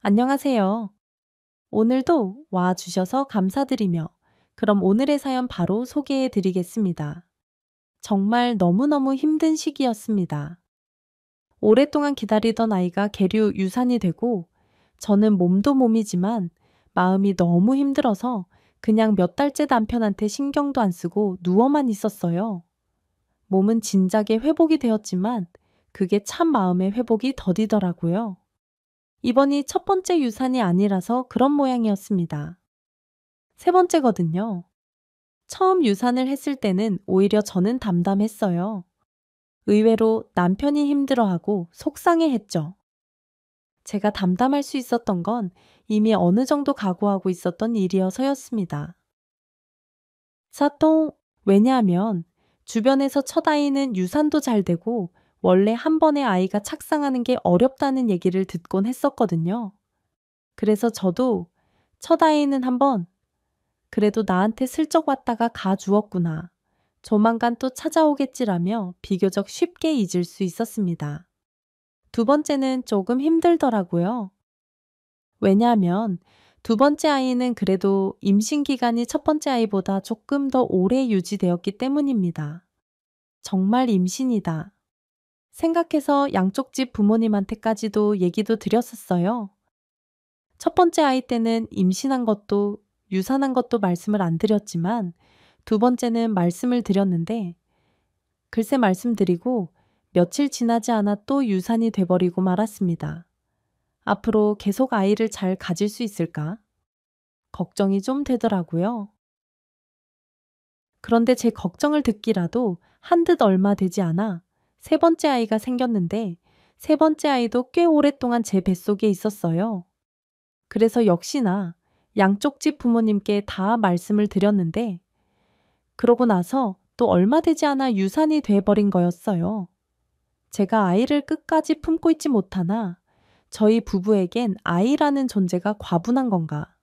안녕하세요. 오늘도 와주셔서 감사드리며, 그럼 오늘의 사연 바로 소개해 드리겠습니다. 정말 너무너무 힘든 시기였습니다. 오랫동안 기다리던 아이가 계류 유산이 되고, 저는 몸도 몸이지만 마음이 너무 힘들어서 그냥 몇 달째 남편한테 신경도 안 쓰고 누워만 있었어요. 몸은 진작에 회복이 되었지만 그게 참 마음의 회복이 더디더라고요. 이번이 첫 번째 유산이 아니라서 그런 모양이었습니다. 세 번째거든요. 처음 유산을 했을 때는 오히려 저는 담담했어요. 의외로 남편이 힘들어하고 속상해했죠. 제가 담담할 수 있었던 건 이미 어느 정도 각오하고 있었던 일이어서였습니다. 사통, 왜냐하면 주변에서 첫 아이는 유산도 잘 되고 원래 한 번에 아이가 착상하는 게 어렵다는 얘기를 듣곤 했었거든요. 그래서 저도 첫 아이는 한번 그래도 나한테 슬쩍 왔다가 가 주었구나. 조만간 또 찾아오겠지라며 비교적 쉽게 잊을 수 있었습니다. 두 번째는 조금 힘들더라고요. 왜냐하면 두 번째 아이는 그래도 임신 기간이 첫 번째 아이보다 조금 더 오래 유지되었기 때문입니다. 정말 임신이다. 생각해서 양쪽 집 부모님한테까지도 얘기도 드렸었어요. 첫 번째 아이 때는 임신한 것도 유산한 것도 말씀을 안 드렸지만 두 번째는 말씀을 드렸는데 글쎄 말씀드리고 며칠 지나지 않아 또 유산이 돼버리고 말았습니다. 앞으로 계속 아이를 잘 가질 수 있을까? 걱정이 좀 되더라고요. 그런데 제 걱정을 듣기라도 한 듯 얼마 되지 않아 세 번째 아이가 생겼는데 세 번째 아이도 꽤 오랫동안 제 뱃속에 있었어요. 그래서 역시나 양쪽 집 부모님께 다 말씀을 드렸는데 그러고 나서 또 얼마 되지 않아 유산이 돼버린 거였어요. 제가 아이를 끝까지 품고 있지 못하나 저희 부부에겐 아이라는 존재가 과분한 건가.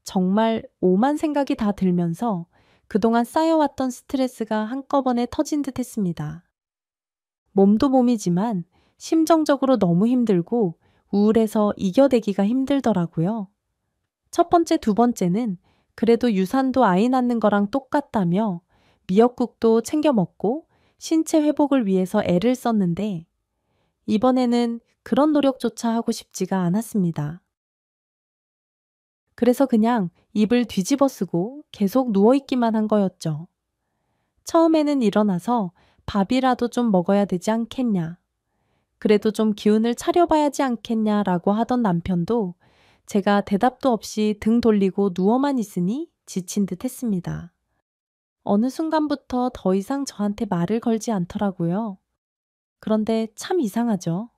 정말 오만 생각이 다 들면서 그동안 쌓여왔던 스트레스가 한꺼번에 터진 듯 했습니다. 몸도 몸이지만 심정적으로 너무 힘들고 우울해서 이겨내기가 힘들더라고요. 첫 번째, 두 번째는 그래도 유산도 아이 낳는 거랑 똑같다며 미역국도 챙겨 먹고 신체 회복을 위해서 애를 썼는데 이번에는 그런 노력조차 하고 싶지가 않았습니다. 그래서 그냥 입을 뒤집어 쓰고 계속 누워있기만 한 거였죠. 처음에는 일어나서 밥이라도 좀 먹어야 되지 않겠냐. 그래도 좀 기운을 차려봐야지 않겠냐라고 하던 남편도 제가 대답도 없이 등 돌리고 누워만 있으니 지친 듯 했습니다. 어느 순간부터 더 이상 저한테 말을 걸지 않더라고요. 그런데 참 이상하죠.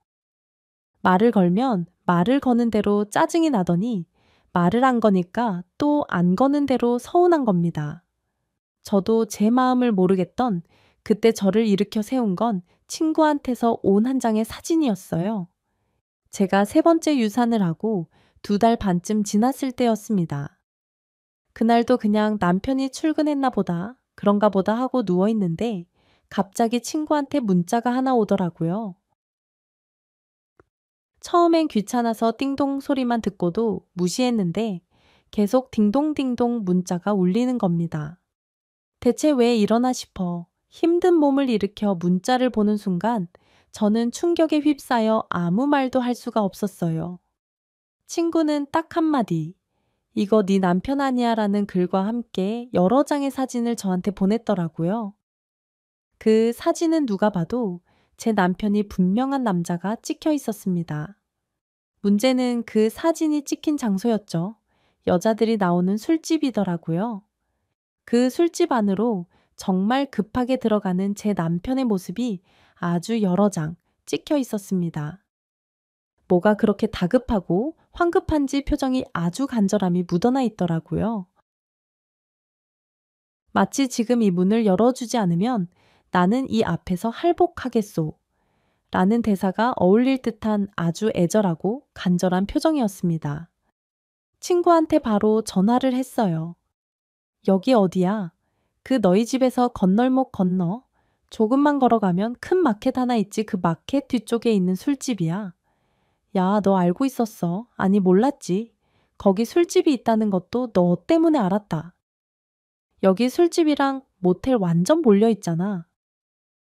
말을 걸면 말을 거는 대로 짜증이 나더니 말을 안 거니까 또 안 거는 대로 서운한 겁니다. 저도 제 마음을 모르겠던 그때 저를 일으켜 세운 건 친구한테서 온 한 장의 사진이었어요. 제가 세 번째 유산을 하고 2달 반쯤 지났을 때였습니다. 그날도 그냥 남편이 출근했나 보다, 그런가 보다 하고 누워있는데 갑자기 친구한테 문자가 하나 오더라고요. 처음엔 귀찮아서 띵동 소리만 듣고도 무시했는데 계속 딩동딩동 문자가 울리는 겁니다. 대체 왜 이러나 싶어 힘든 몸을 일으켜 문자를 보는 순간 저는 충격에 휩싸여 아무 말도 할 수가 없었어요. 친구는 딱 한마디, 이거 네 남편 아니야 라는 글과 함께 여러 장의 사진을 저한테 보냈더라고요. 그 사진은 누가 봐도 제 남편이 분명한 남자가 찍혀 있었습니다. 문제는 그 사진이 찍힌 장소였죠. 여자들이 나오는 술집이더라고요. 그 술집 안으로 정말 급하게 들어가는 제 남편의 모습이 아주 여러 장 찍혀 있었습니다. 뭐가 그렇게 다급하고 황급한지 표정이 아주 간절함이 묻어나 있더라고요. 마치 지금 이 문을 열어주지 않으면 나는 이 앞에서 할복하겠소. 라는 대사가 어울릴 듯한 아주 애절하고 간절한 표정이었습니다. 친구한테 바로 전화를 했어요. 여기 어디야? 그 너희 집에서 건널목 건너. 조금만 걸어가면 큰 마켓 하나 있지 그 마켓 뒤쪽에 있는 술집이야. 야, 너 알고 있었어? 아니, 몰랐지. 거기 술집이 있다는 것도 너 때문에 알았다. 여기 술집이랑 모텔 완전 몰려 있잖아.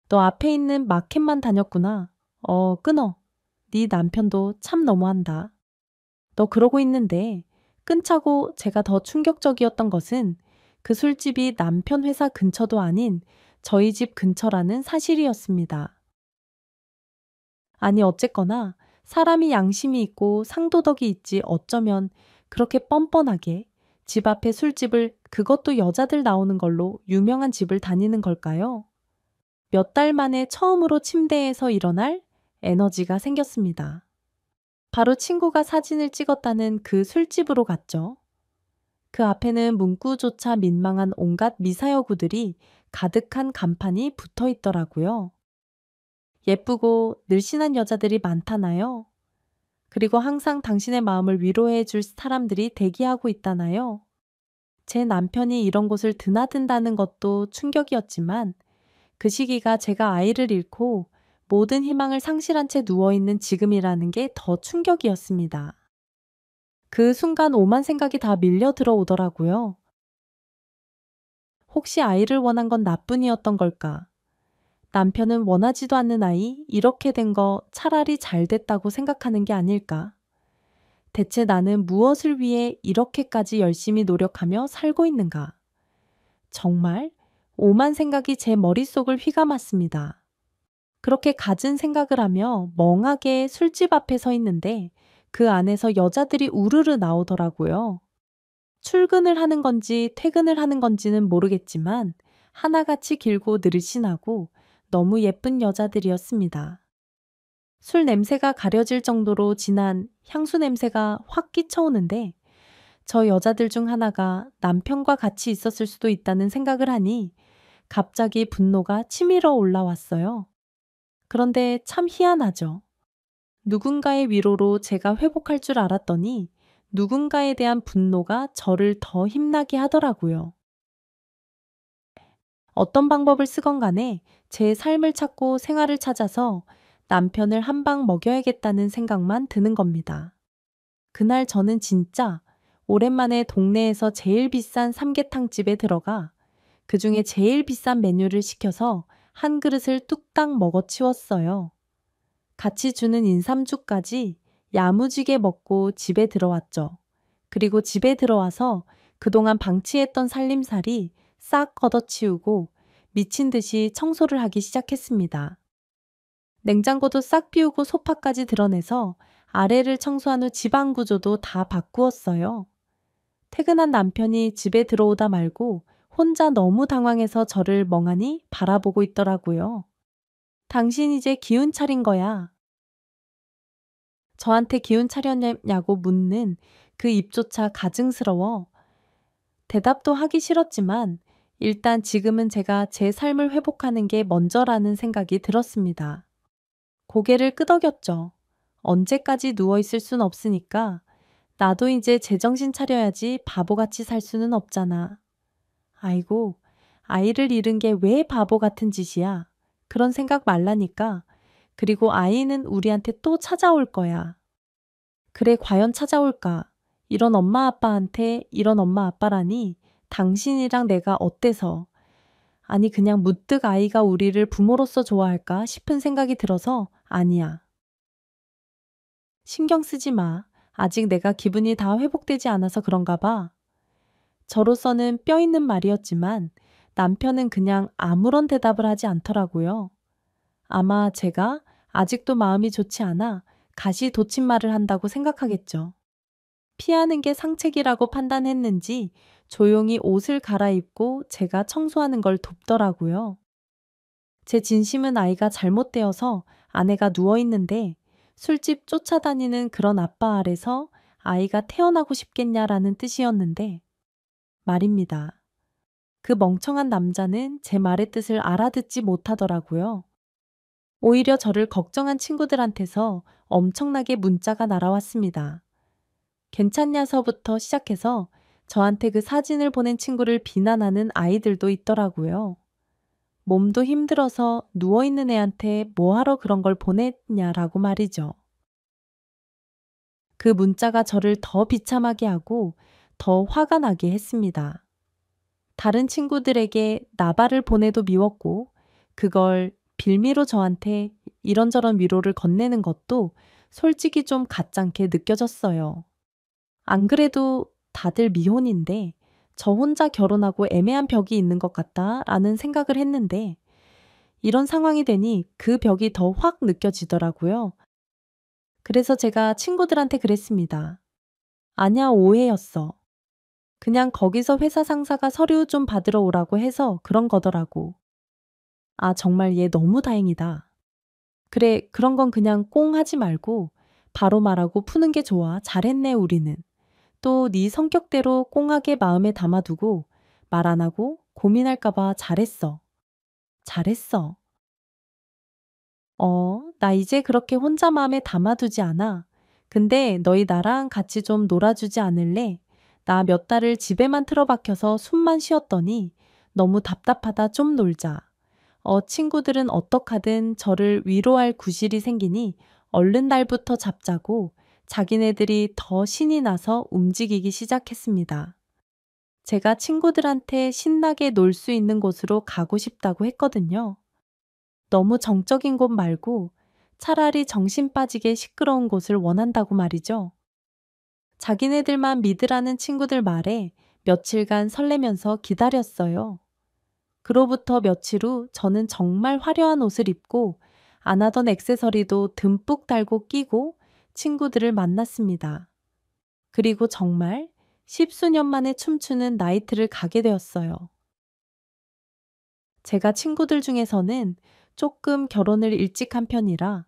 너 앞에 있는 마켓만 다녔구나. 끊어. 네 남편도 참 너무한다. 너 그러고 있는데 끊자고 제가 더 충격적이었던 것은 그 술집이 남편 회사 근처도 아닌 저희 집 근처라는 사실이었습니다. 아니 어쨌거나 사람이 양심이 있고 상도덕이 있지 어쩌면 그렇게 뻔뻔하게 집 앞에 술집을 그것도 여자들 나오는 걸로 유명한 집을 다니는 걸까요? 몇 달 만에 처음으로 침대에서 일어날 에너지가 생겼습니다. 바로 친구가 사진을 찍었다는 그 술집으로 갔죠. 그 앞에는 문구조차 민망한 온갖 미사여구들이 가득한 간판이 붙어 있더라고요. 예쁘고 늘씬한 여자들이 많다나요? 그리고 항상 당신의 마음을 위로해 줄 사람들이 대기하고 있다나요? 제 남편이 이런 곳을 드나든다는 것도 충격이었지만 그 시기가 제가 아이를 잃고 모든 희망을 상실한 채 누워있는 지금이라는 게 더 충격이었습니다. 그 순간 오만 생각이 다 밀려 들어오더라고요. 혹시 아이를 원한 건 나뿐이었던 걸까? 남편은 원하지도 않는 아이, 이렇게 된 거 차라리 잘 됐다고 생각하는 게 아닐까? 대체 나는 무엇을 위해 이렇게까지 열심히 노력하며 살고 있는가? 정말 오만 생각이 제 머릿속을 휘감았습니다. 그렇게 갖은 생각을 하며 멍하게 술집 앞에 서 있는데 그 안에서 여자들이 우르르 나오더라고요. 출근을 하는 건지 퇴근을 하는 건지는 모르겠지만 하나같이 길고 늘씬하고 너무 예쁜 여자들이었습니다. 술 냄새가 가려질 정도로 진한 향수 냄새가 확 끼쳐오는데 저 여자들 중 하나가 남편과 같이 있었을 수도 있다는 생각을 하니 갑자기 분노가 치밀어 올라왔어요. 그런데 참 희한하죠. 누군가의 위로로 제가 회복할 줄 알았더니 누군가에 대한 분노가 저를 더 힘나게 하더라고요. 어떤 방법을 쓰건 간에 제 삶을 찾고 생활을 찾아서 남편을 한 방 먹여야겠다는 생각만 드는 겁니다. 그날 저는 진짜 오랜만에 동네에서 제일 비싼 삼계탕집에 들어가 그 중에 제일 비싼 메뉴를 시켜서 한 그릇을 뚝딱 먹어치웠어요. 같이 주는 인삼죽까지 야무지게 먹고 집에 들어왔죠. 그리고 집에 들어와서 그동안 방치했던 살림살이 싹 걷어치우고 미친 듯이 청소를 하기 시작했습니다. 냉장고도 싹 비우고 소파까지 드러내서 아래를 청소한 후 집안 구조도 다 바꾸었어요. 퇴근한 남편이 집에 들어오다 말고 혼자 너무 당황해서 저를 멍하니 바라보고 있더라고요. 당신 이제 기운 차린 거야. 저한테 기운 차렸냐고 묻는 그 입조차 가증스러워 대답도 하기 싫었지만 일단 지금은 제가 제 삶을 회복하는 게 먼저라는 생각이 들었습니다. 고개를 끄덕였죠. 언제까지 누워있을 순 없으니까 나도 이제 제정신 차려야지 바보같이 살 수는 없잖아. 아이고, 아이를 잃은 게 왜 바보 같은 짓이야. 그런 생각 말라니까. 그리고 아이는 우리한테 또 찾아올 거야. 그래, 과연 찾아올까? 이런 엄마 아빠한테 이런 엄마 아빠라니 당신이랑 내가 어때서? 아니 그냥 문득 아이가 우리를 부모로서 좋아할까 싶은 생각이 들어서 아니야. 신경 쓰지 마. 아직 내가 기분이 다 회복되지 않아서 그런가 봐. 저로서는 뼈 있는 말이었지만 남편은 그냥 아무런 대답을 하지 않더라고요. 아마 제가 아직도 마음이 좋지 않아 가시돋친 말을 한다고 생각하겠죠. 피하는 게 상책이라고 판단했는지 조용히 옷을 갈아입고 제가 청소하는 걸 돕더라고요. 제 진심은 아이가 잘못되어서 아내가 누워있는데 술집 쫓아다니는 그런 아빠 아래서 아이가 태어나고 싶겠냐라는 뜻이었는데 말입니다. 그 멍청한 남자는 제 말의 뜻을 알아듣지 못하더라고요. 오히려 저를 걱정한 친구들한테서 엄청나게 문자가 날아왔습니다. 괜찮냐서부터 시작해서 저한테 그 사진을 보낸 친구를 비난하는 아이들도 있더라고요. 몸도 힘들어서 누워있는 애한테 뭐하러 그런 걸 보냈냐라고 말이죠. 그 문자가 저를 더 비참하게 하고 더 화가 나게 했습니다. 다른 친구들에게 나발을 보내도 미웠고 그걸 빌미로 저한테 이런저런 위로를 건네는 것도 솔직히 좀 가짠게 느껴졌어요. 안 그래도 다들 미혼인데 저 혼자 결혼하고 애매한 벽이 있는 것 같다라는 생각을 했는데 이런 상황이 되니 그 벽이 더 확 느껴지더라고요. 그래서 제가 친구들한테 그랬습니다. 아냐, 오해였어. 그냥 거기서 회사 상사가 서류 좀 받으러 오라고 해서 그런 거더라고. 아, 정말 얘 너무 다행이다. 그래, 그런 건 그냥 꽁 하지 말고 바로 말하고 푸는 게 좋아. 잘했네, 우리는. 또 네 성격대로 꽁하게 마음에 담아두고 말 안 하고 고민할까 봐 잘했어. 잘했어. 나 이제 그렇게 혼자 마음에 담아두지 않아. 근데 너희 나랑 같이 좀 놀아주지 않을래? 나 몇 달을 집에만 틀어박혀서 숨만 쉬었더니 너무 답답하다. 좀 놀자. 친구들은 어떡하든 저를 위로할 구실이 생기니 얼른 날부터 잡자고 자기네들이 더 신이 나서 움직이기 시작했습니다. 제가 친구들한테 신나게 놀 수 있는 곳으로 가고 싶다고 했거든요. 너무 정적인 곳 말고 차라리 정신 빠지게 시끄러운 곳을 원한다고 말이죠. 자기네들만 믿으라는 친구들 말에 며칠간 설레면서 기다렸어요. 그로부터 며칠 후 저는 정말 화려한 옷을 입고 안 하던 액세서리도 듬뿍 달고 끼고 친구들을 만났습니다. 그리고 정말 십수년 만에 춤추는 나이트를 가게 되었어요. 제가 친구들 중에서는 조금 결혼을 일찍 한 편이라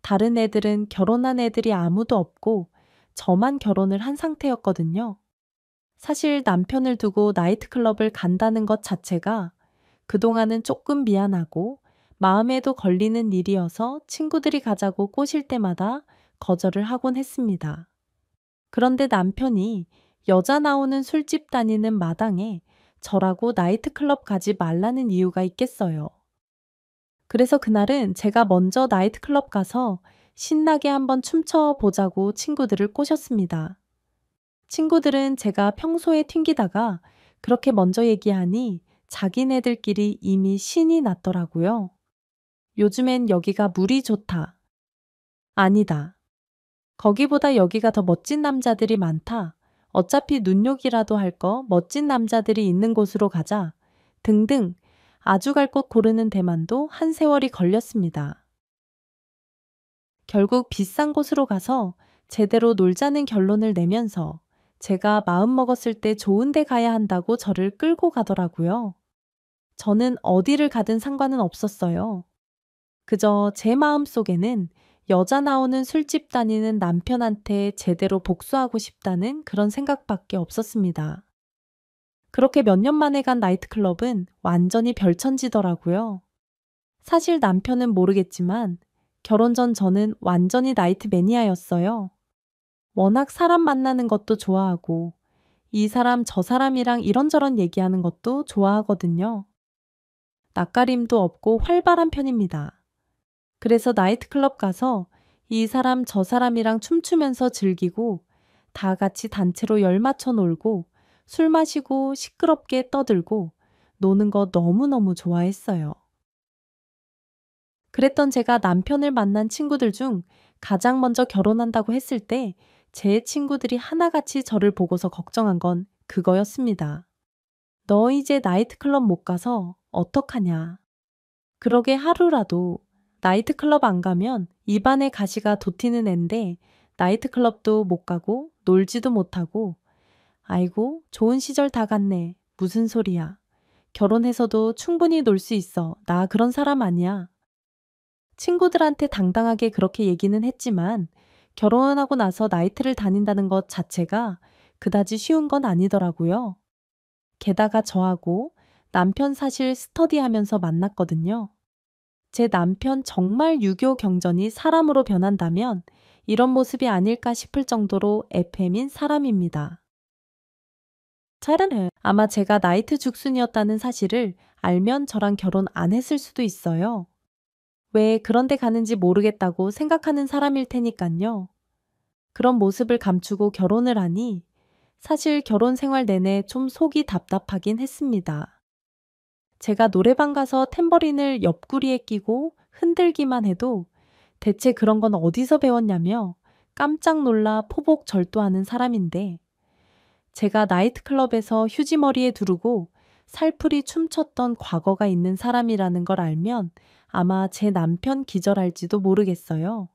다른 애들은 결혼한 애들이 아무도 없고 저만 결혼을 한 상태였거든요. 사실 남편을 두고 나이트클럽을 간다는 것 자체가 그동안은 조금 미안하고 마음에도 걸리는 일이어서 친구들이 가자고 꼬실 때마다 거절을 하곤 했습니다. 그런데 남편이 여자 나오는 술집 다니는 마당에 저라고 나이트클럽 가지 말라는 이유가 있겠어요. 그래서 그날은 제가 먼저 나이트클럽 가서 신나게 한번 춤춰 보자고 친구들을 꼬셨습니다. 친구들은 제가 평소에 튕기다가 그렇게 먼저 얘기하니 자기네들끼리 이미 신이 났더라고요. 요즘엔 여기가 물이 좋다. 아니다. 거기보다 여기가 더 멋진 남자들이 많다. 어차피 눈욕이라도 할 거 멋진 남자들이 있는 곳으로 가자. 등등 아주 갈 곳 고르는 데만도 한 세월이 걸렸습니다. 결국 비싼 곳으로 가서 제대로 놀자는 결론을 내면서 제가 마음 먹었을 때 좋은 데 가야 한다고 저를 끌고 가더라고요. 저는 어디를 가든 상관은 없었어요. 그저 제 마음속에는 여자 나오는 술집 다니는 남편한테 제대로 복수하고 싶다는 그런 생각밖에 없었습니다. 그렇게 몇 년 만에 간 나이트클럽은 완전히 별천지더라고요. 사실 남편은 모르겠지만 결혼 전 저는 완전히 나이트 매니아였어요. 워낙 사람 만나는 것도 좋아하고 이 사람 저 사람이랑 이런저런 얘기하는 것도 좋아하거든요. 낯가림도 없고 활발한 편입니다. 그래서 나이트클럽 가서 이 사람 저 사람이랑 춤추면서 즐기고 다 같이 단체로 열 맞춰 놀고 술 마시고 시끄럽게 떠들고 노는 거 너무너무 좋아했어요. 그랬던 제가 남편을 만난 친구들 중 가장 먼저 결혼한다고 했을 때 제 친구들이 하나같이 저를 보고서 걱정한 건 그거였습니다. 너 이제 나이트클럽 못 가서 어떡하냐. 그러게 하루라도 나이트클럽 안 가면 입안에 가시가 돋히는 앤데 나이트클럽도 못 가고 놀지도 못하고 아이고 좋은 시절 다 갔네. 무슨 소리야. 결혼해서도 충분히 놀 수 있어. 나 그런 사람 아니야. 친구들한테 당당하게 그렇게 얘기는 했지만 결혼하고 나서 나이트를 다닌다는 것 자체가 그다지 쉬운 건 아니더라고요. 게다가 저하고 남편 사실 스터디하면서 만났거든요. 제 남편 정말 유교 경전이 사람으로 변한다면 이런 모습이 아닐까 싶을 정도로 FM인 사람입니다. 차라는 아마 제가 나이트 죽순이었다는 사실을 알면 저랑 결혼 안 했을 수도 있어요. 왜 그런 데 가는지 모르겠다고 생각하는 사람일 테니깐요. 그런 모습을 감추고 결혼을 하니 사실 결혼 생활 내내 좀 속이 답답하긴 했습니다. 제가 노래방 가서 탬버린을 옆구리에 끼고 흔들기만 해도 대체 그런 건 어디서 배웠냐며 깜짝 놀라 포복 절도하는 사람인데 제가 나이트클럽에서 휴지머리에 두르고 살풀이 춤췄던 과거가 있는 사람이라는 걸 알면 아마 제 남편 기절할지도 모르겠어요.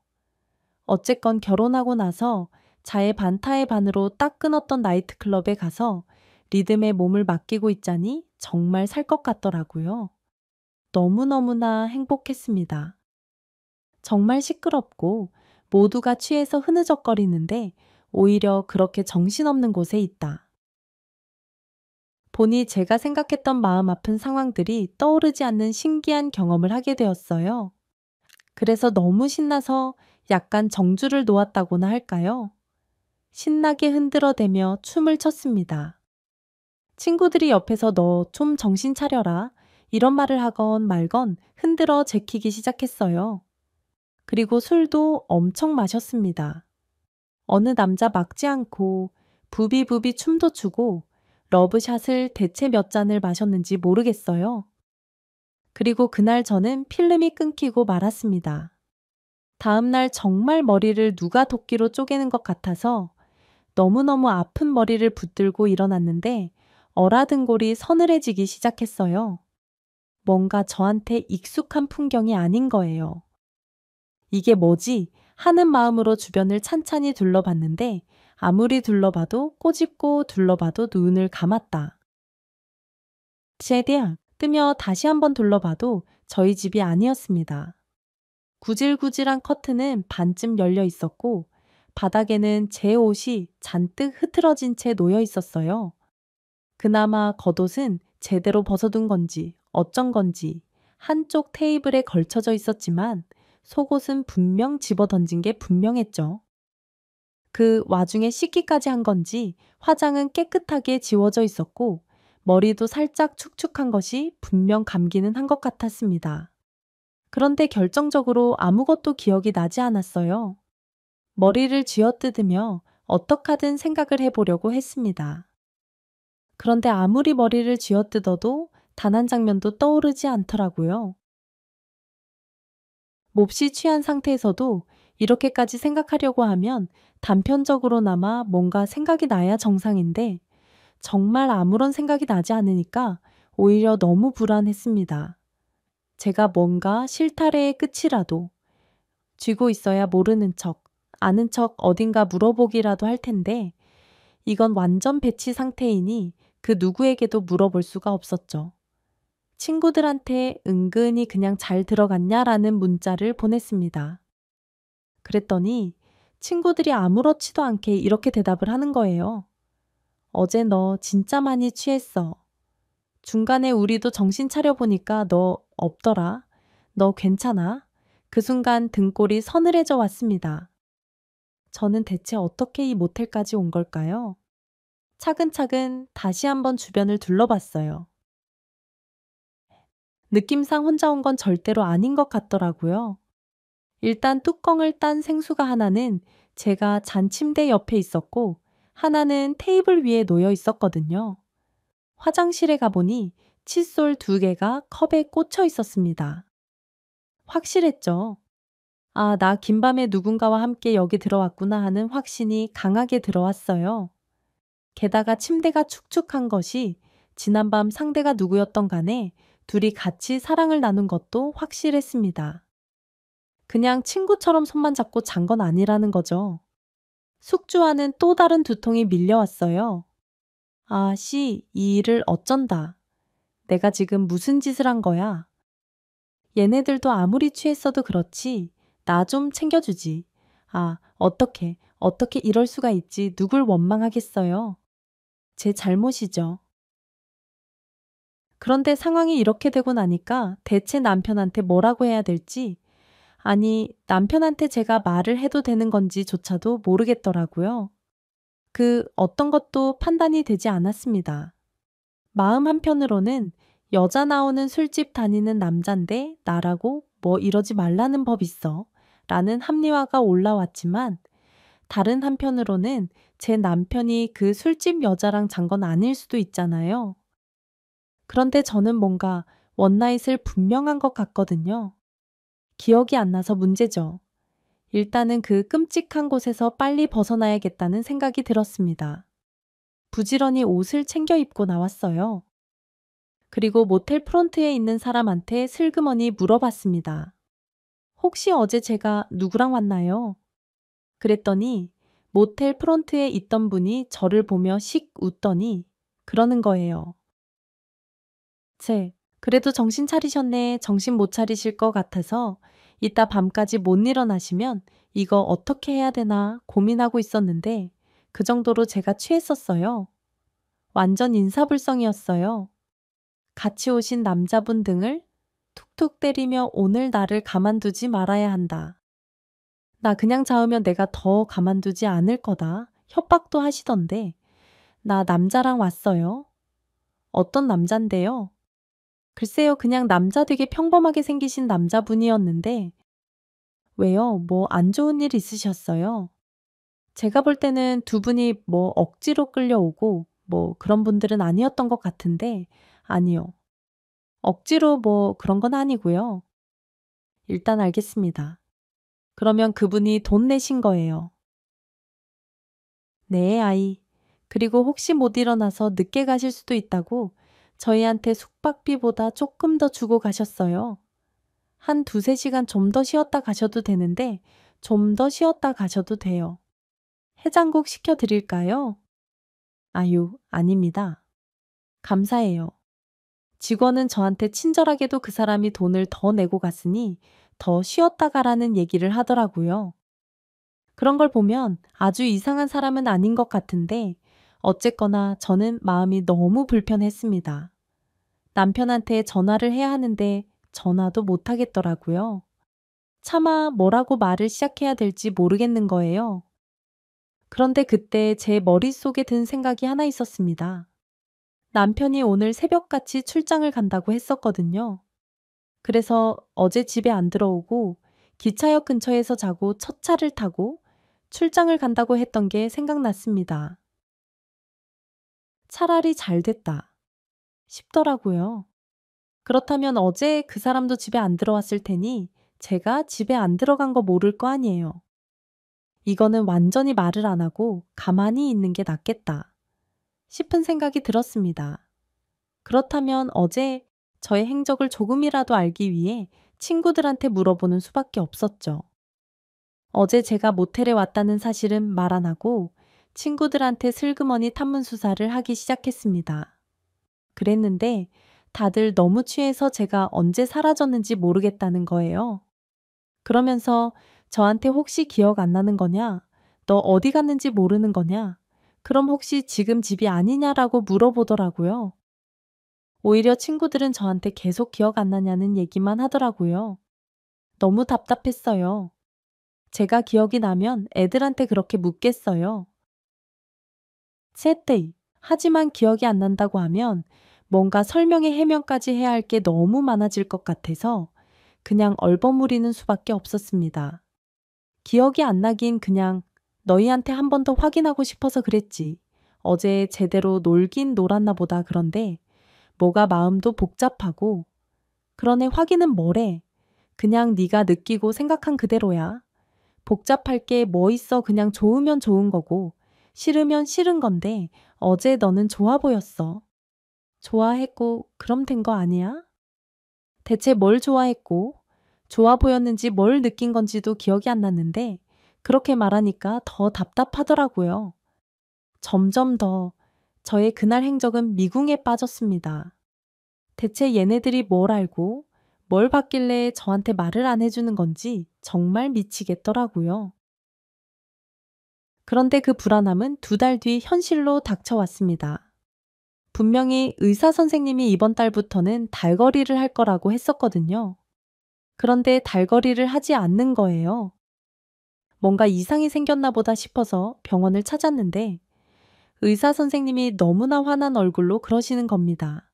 어쨌건 결혼하고 나서 자의 반타의 반으로 딱 끊었던 나이트클럽에 가서 리듬에 몸을 맡기고 있자니 정말 살 것 같더라고요. 너무너무나 행복했습니다. 정말 시끄럽고 모두가 취해서 흐느적거리는데 오히려 그렇게 정신없는 곳에 있다. 보니 제가 생각했던 마음 아픈 상황들이 떠오르지 않는 신기한 경험을 하게 되었어요. 그래서 너무 신나서 약간 정주를 놓았다고나 할까요? 신나게 흔들어대며 춤을 췄습니다. 친구들이 옆에서 너 좀 정신 차려라 이런 말을 하건 말건 흔들어 제키기 시작했어요. 그리고 술도 엄청 마셨습니다. 어느 남자 막지 않고 부비부비 춤도 추고 러브샷을 대체 몇 잔을 마셨는지 모르겠어요. 그리고 그날 저는 필름이 끊기고 말았습니다. 다음날 정말 머리를 누가 도끼로 쪼개는 것 같아서 너무너무 아픈 머리를 붙들고 일어났는데 어라등골이 서늘해지기 시작했어요. 뭔가 저한테 익숙한 풍경이 아닌 거예요. 이게 뭐지? 하는 마음으로 주변을 찬찬히 둘러봤는데 아무리 둘러봐도 꼬집고 둘러봐도 눈을 감았다. 최대한 뜨며 다시 한번 둘러봐도 저희 집이 아니었습니다. 구질구질한 커튼은 반쯤 열려 있었고 바닥에는 제 옷이 잔뜩 흐트러진 채 놓여 있었어요. 그나마 겉옷은 제대로 벗어둔 건지 어쩐 건지 한쪽 테이블에 걸쳐져 있었지만 속옷은 분명 집어던진 게 분명했죠. 그 와중에 씻기까지 한 건지 화장은 깨끗하게 지워져 있었고 머리도 살짝 축축한 것이 분명 감기는 한 것 같았습니다. 그런데 결정적으로 아무것도 기억이 나지 않았어요. 머리를 쥐어뜯으며 어떡하든 생각을 해보려고 했습니다. 그런데 아무리 머리를 쥐어뜯어도 단 한 장면도 떠오르지 않더라고요. 몹시 취한 상태에서도 이렇게까지 생각하려고 하면 단편적으로나마 뭔가 생각이 나야 정상인데 정말 아무런 생각이 나지 않으니까 오히려 너무 불안했습니다. 제가 뭔가 실타래의 끝이라도 쥐고 있어야 모르는 척, 아는 척 어딘가 물어보기라도 할 텐데 이건 완전 배치 상태이니 그 누구에게도 물어볼 수가 없었죠. 친구들한테 은근히 그냥 잘 들어갔냐라는 문자를 보냈습니다. 그랬더니 친구들이 아무렇지도 않게 이렇게 대답을 하는 거예요. 어제 너 진짜 많이 취했어. 중간에 우리도 정신 차려보니까 너 없더라. 너 괜찮아? 그 순간 등골이 서늘해져 왔습니다. 저는 대체 어떻게 이 모텔까지 온 걸까요? 차근차근 다시 한번 주변을 둘러봤어요. 느낌상 혼자 온 건 절대로 아닌 것 같더라고요. 일단 뚜껑을 딴 생수가 하나는 제가 잔 침대 옆에 있었고 하나는 테이블 위에 놓여 있었거든요. 화장실에 가보니 칫솔 2개가 컵에 꽂혀 있었습니다. 확실했죠. 아, 나 긴밤에 누군가와 함께 여기 들어왔구나 하는 확신이 강하게 들어왔어요. 게다가 침대가 축축한 것이 지난밤 상대가 누구였던 간에 둘이 같이 사랑을 나눈 것도 확실했습니다. 그냥 친구처럼 손만 잡고 잔 건 아니라는 거죠. 숙주와는 또 다른 두통이 밀려왔어요. 아, 이 일을 어쩐다. 내가 지금 무슨 짓을 한 거야? 얘네들도 아무리 취했어도 그렇지. 나 좀 챙겨주지. 아, 어떻게 이럴 수가 있지. 누굴 원망하겠어요. 제 잘못이죠. 그런데 상황이 이렇게 되고 나니까 대체 남편한테 뭐라고 해야 될지, 아니, 남편한테 제가 말을 해도 되는 건지조차도 모르겠더라고요. 그 어떤 것도 판단이 되지 않았습니다. 마음 한편으로는 여자 나오는 술집 다니는 남잔데 나라고 뭐 이러지 말라는 법 있어 라는 합리화가 올라왔지만 다른 한편으로는 제 남편이 그 술집 여자랑 잔 건 아닐 수도 있잖아요. 그런데 저는 뭔가 원나잇을 분명한 것 같거든요. 기억이 안 나서 문제죠. 일단은 그 끔찍한 곳에서 빨리 벗어나야겠다는 생각이 들었습니다. 부지런히 옷을 챙겨 입고 나왔어요. 그리고 모텔 프론트에 있는 사람한테 슬그머니 물어봤습니다. 혹시 어제 제가 누구랑 왔나요? 그랬더니 모텔 프론트에 있던 분이 저를 보며 씩 웃더니 그러는 거예요. 그래도 정신 차리셨네. 정신 못 차리실 것 같아서 이따 밤까지 못 일어나시면 이거 어떻게 해야 되나 고민하고 있었는데 그 정도로 제가 취했었어요. 완전 인사불성이었어요. 같이 오신 남자분 등을 툭툭 때리며 오늘 나를 가만두지 말아야 한다. 나 그냥 잡으면 내가 더 가만두지 않을 거다. 협박도 하시던데 나 남자랑 왔어요. 어떤 남잔데요? 글쎄요, 그냥 남자 되게 평범하게 생기신 남자분이었는데 왜요? 뭐 안 좋은 일 있으셨어요? 제가 볼 때는 두 분이 뭐 억지로 끌려오고 뭐 그런 분들은 아니었던 것 같은데 아니요. 억지로 뭐 그런 건 아니고요. 일단 알겠습니다. 그러면 그분이 돈 내신 거예요. 네, 아이. 그리고 혹시 못 일어나서 늦게 가실 수도 있다고 저희한테 숙박비보다 조금 더 주고 가셨어요. 한 두세 시간 좀 더 쉬었다 가셔도 되는데 좀 더 쉬었다 가셔도 돼요. 해장국 시켜드릴까요? 아유, 아닙니다. 감사해요. 직원은 저한테 친절하게도 그 사람이 돈을 더 내고 갔으니 더 쉬었다 가라는 얘기를 하더라고요. 그런 걸 보면 아주 이상한 사람은 아닌 것 같은데 어쨌거나 저는 마음이 너무 불편했습니다. 남편한테 전화를 해야 하는데 전화도 못 하겠더라고요. 차마 뭐라고 말을 시작해야 될지 모르겠는 거예요. 그런데 그때 제 머릿속에 든 생각이 하나 있었습니다. 남편이 오늘 새벽같이 출장을 간다고 했었거든요. 그래서 어제 집에 안 들어오고 기차역 근처에서 자고 첫 차를 타고 출장을 간다고 했던 게 생각났습니다. 차라리 잘 됐다 싶더라고요. 그렇다면 어제 그 사람도 집에 안 들어왔을 테니 제가 집에 안 들어간 거 모를 거 아니에요. 이거는 완전히 말을 안 하고 가만히 있는 게 낫겠다 싶은 생각이 들었습니다. 그렇다면 어제 저의 행적을 조금이라도 알기 위해 친구들한테 물어보는 수밖에 없었죠. 어제 제가 모텔에 왔다는 사실은 말 안 하고 친구들한테 슬그머니 탐문 수사를 하기 시작했습니다. 그랬는데 다들 너무 취해서 제가 언제 사라졌는지 모르겠다는 거예요. 그러면서 저한테 혹시 기억 안 나는 거냐? 너 어디 갔는지 모르는 거냐? 그럼 혹시 지금 집이 아니냐라고 물어보더라고요. 오히려 친구들은 저한테 계속 기억 안 나냐는 얘기만 하더라고요. 너무 답답했어요. 제가 기억이 나면 애들한테 그렇게 묻겠어요. 셋데이. 하지만 기억이 안 난다고 하면 뭔가 설명의 해명까지 해야 할 게 너무 많아질 것 같아서 그냥 얼버무리는 수밖에 없었습니다. 기억이 안 나긴 그냥 너희한테 한 번 더 확인하고 싶어서 그랬지. 어제 제대로 놀긴 놀았나 보다 그런데 뭐가 마음도 복잡하고 그러네 확인은 뭐래. 그냥 네가 느끼고 생각한 그대로야. 복잡할 게 뭐 있어 그냥 좋으면 좋은 거고 싫으면 싫은 건데 어제 너는 좋아 보였어. 좋아했고 그럼 된 거 아니야? 대체 뭘 좋아했고 좋아 보였는지 뭘 느낀 건지도 기억이 안 났는데 그렇게 말하니까 더 답답하더라고요. 점점 더 저의 그날 행적은 미궁에 빠졌습니다. 대체 얘네들이 뭘 알고 뭘 받길래 저한테 말을 안 해주는 건지 정말 미치겠더라고요. 그런데 그 불안함은 두 달 뒤 현실로 닥쳐왔습니다. 분명히 의사 선생님이 이번 달부터는 달거리를 할 거라고 했었거든요. 그런데 달거리를 하지 않는 거예요. 뭔가 이상이 생겼나 보다 싶어서 병원을 찾았는데 의사 선생님이 너무나 화난 얼굴로 그러시는 겁니다.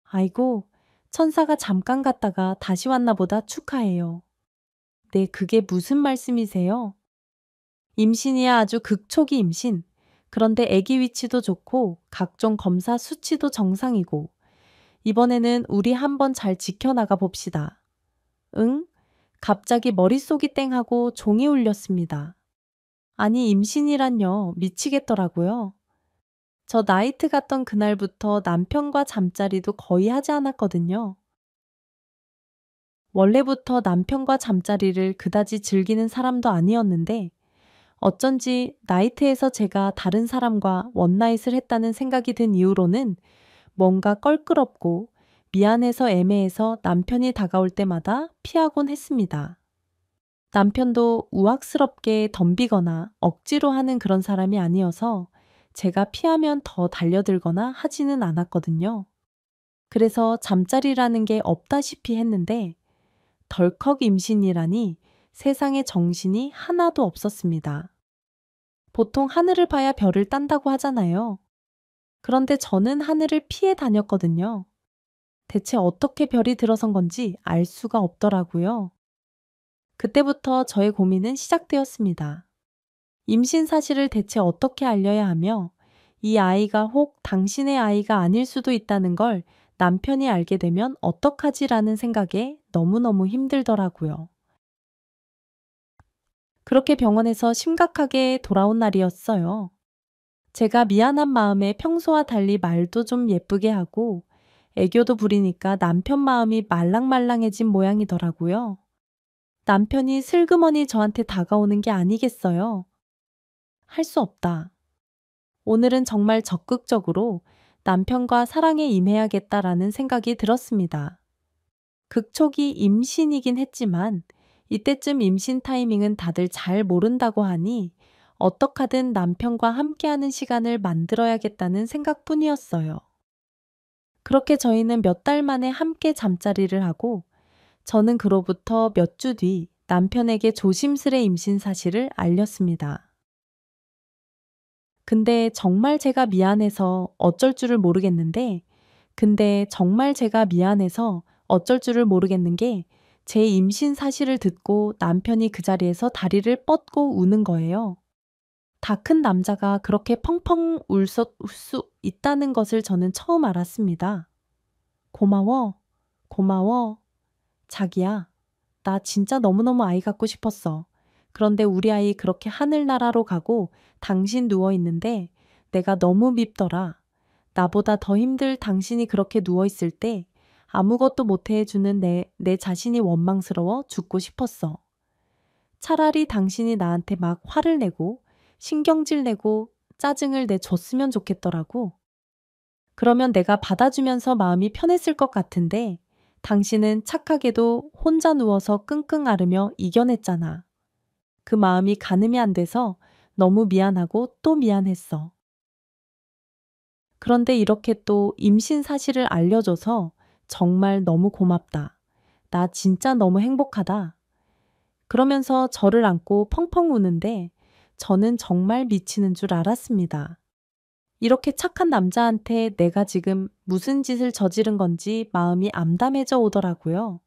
아이고, 천사가 잠깐 갔다가 다시 왔나 보다 축하해요. 네, 그게 무슨 말씀이세요? 임신이야 아주 극초기 임신. 그런데 아기 위치도 좋고 각종 검사 수치도 정상이고 이번에는 우리 한번 잘 지켜나가 봅시다. 응? 갑자기 머릿속이 땡하고 종이 울렸습니다. 아니 임신이란요. 미치겠더라고요. 저 나이트 갔던 그날부터 남편과 잠자리도 거의 하지 않았거든요. 원래부터 남편과 잠자리를 그다지 즐기는 사람도 아니었는데 어쩐지 나이트에서 제가 다른 사람과 원나잇을 했다는 생각이 든 이후로는 뭔가 껄끄럽고 미안해서 애매해서 남편이 다가올 때마다 피하곤 했습니다. 남편도 우악스럽게 덤비거나 억지로 하는 그런 사람이 아니어서 제가 피하면 더 달려들거나 하지는 않았거든요. 그래서 잠자리라는 게 없다시피 했는데 덜컥 임신이라니 세상에 정신이 하나도 없었습니다. 보통 하늘을 봐야 별을 딴다고 하잖아요. 그런데 저는 하늘을 피해 다녔거든요. 대체 어떻게 별이 들어선 건지 알 수가 없더라고요. 그때부터 저의 고민은 시작되었습니다. 임신 사실을 대체 어떻게 알려야 하며 이 아이가 혹 당신의 아이가 아닐 수도 있다는 걸 남편이 알게 되면 어떡하지라는 생각에 너무너무 힘들더라고요. 그렇게 병원에서 심각하게 돌아온 날이었어요. 제가 미안한 마음에 평소와 달리 말도 좀 예쁘게 하고 애교도 부리니까 남편 마음이 말랑말랑해진 모양이더라고요. 남편이 슬그머니 저한테 다가오는 게 아니겠어요. 할 수 없다. 오늘은 정말 적극적으로 남편과 사랑에 임해야겠다라는 생각이 들었습니다. 극초기 임신이긴 했지만 이때쯤 임신 타이밍은 다들 잘 모른다고 하니 어떡하든 남편과 함께하는 시간을 만들어야겠다는 생각뿐이었어요. 그렇게 저희는 몇 달 만에 함께 잠자리를 하고 저는 그로부터 몇 주 뒤 남편에게 조심스레 임신 사실을 알렸습니다. 근데 정말 제가 미안해서 어쩔 줄을 모르겠는데 게 제 임신 사실을 듣고 남편이 그 자리에서 다리를 뻗고 우는 거예요. 다 큰 남자가 그렇게 펑펑 울 수 있다는 것을 저는 처음 알았습니다. 고마워, 고마워. 자기야, 나 진짜 너무너무 아이 갖고 싶었어. 그런데 우리 아이 그렇게 하늘나라로 가고 당신 누워 있는데 내가 너무 밉더라. 나보다 더 힘들 당신이 그렇게 누워 있을 때 아무것도 못해 주는 내 자신이 원망스러워 죽고 싶었어. 차라리 당신이 나한테 막 화를 내고 신경질 내고 짜증을 내줬으면 좋겠더라고. 그러면 내가 받아주면서 마음이 편했을 것 같은데 당신은 착하게도 혼자 누워서 끙끙 앓으며 이겨냈잖아. 그 마음이 가늠이 안 돼서 너무 미안하고 또 미안했어. 그런데 이렇게 또 임신 사실을 알려줘서 정말 너무 고맙다. 나 진짜 너무 행복하다. 그러면서 저를 안고 펑펑 우는데 저는 정말 미치는 줄 알았습니다. 이렇게 착한 남자한테 내가 지금 무슨 짓을 저지른 건지 마음이 암담해져 오더라고요.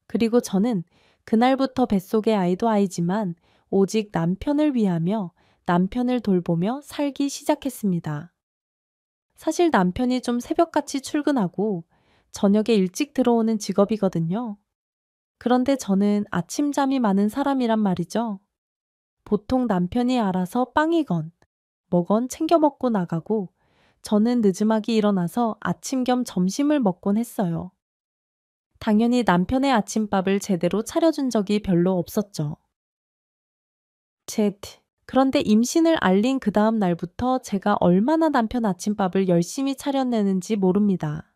그리고 저는 그날부터 뱃속의 아이도 아이지만 오직 남편을 위하며 남편을 돌보며 살기 시작했습니다. 사실 남편이 좀 새벽같이 출근하고 저녁에 일찍 들어오는 직업이거든요. 그런데 저는 아침잠이 많은 사람이란 말이죠. 보통 남편이 알아서 빵이건 뭐건 챙겨 먹고 나가고 저는 늦음하게 일어나서 아침 겸 점심을 먹곤 했어요. 당연히 남편의 아침밥을 제대로 차려준 적이 별로 없었죠. 그런데 임신을 알린 그 다음 날부터 제가 얼마나 남편 아침밥을 열심히 차려내는지 모릅니다.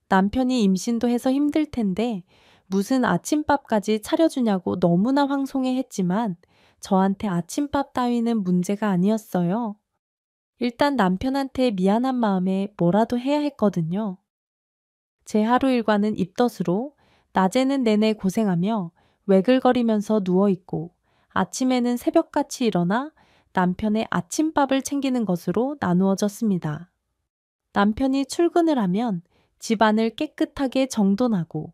남편이 임신도 해서 힘들 텐데 무슨 아침밥까지 차려주냐고 너무나 황송해 했지만 저한테 아침밥 따위는 문제가 아니었어요. 일단 남편한테 미안한 마음에 뭐라도 해야 했거든요. 제 하루 일과는 입덧으로 낮에는 내내 고생하며 외글거리면서 누워있고 아침에는 새벽같이 일어나 남편의 아침밥을 챙기는 것으로 나누어졌습니다. 남편이 출근을 하면 집안을 깨끗하게 정돈하고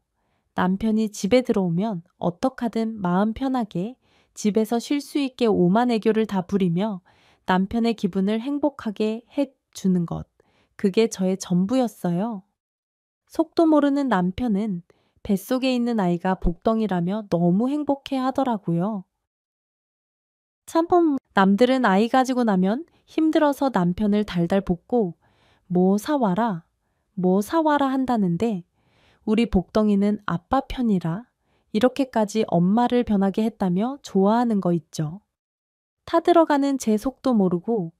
남편이 집에 들어오면 어떡하든 마음 편하게 집에서 쉴 수 있게 오만 애교를 다 부리며 남편의 기분을 행복하게 해주는 것. 그게 저의 전부였어요. 속도 모르는 남편은 뱃속에 있는 아이가 복덩이라며 너무 행복해 하더라고요. 참, 남들은 아이 가지고 나면 힘들어서 남편을 달달 볶고 뭐 사와라, 뭐 사와라 한다는데 우리 복덩이는 아빠 편이라 이렇게까지 엄마를 변하게 했다며 좋아하는 거 있죠. 타들어가는 제 속도 모르고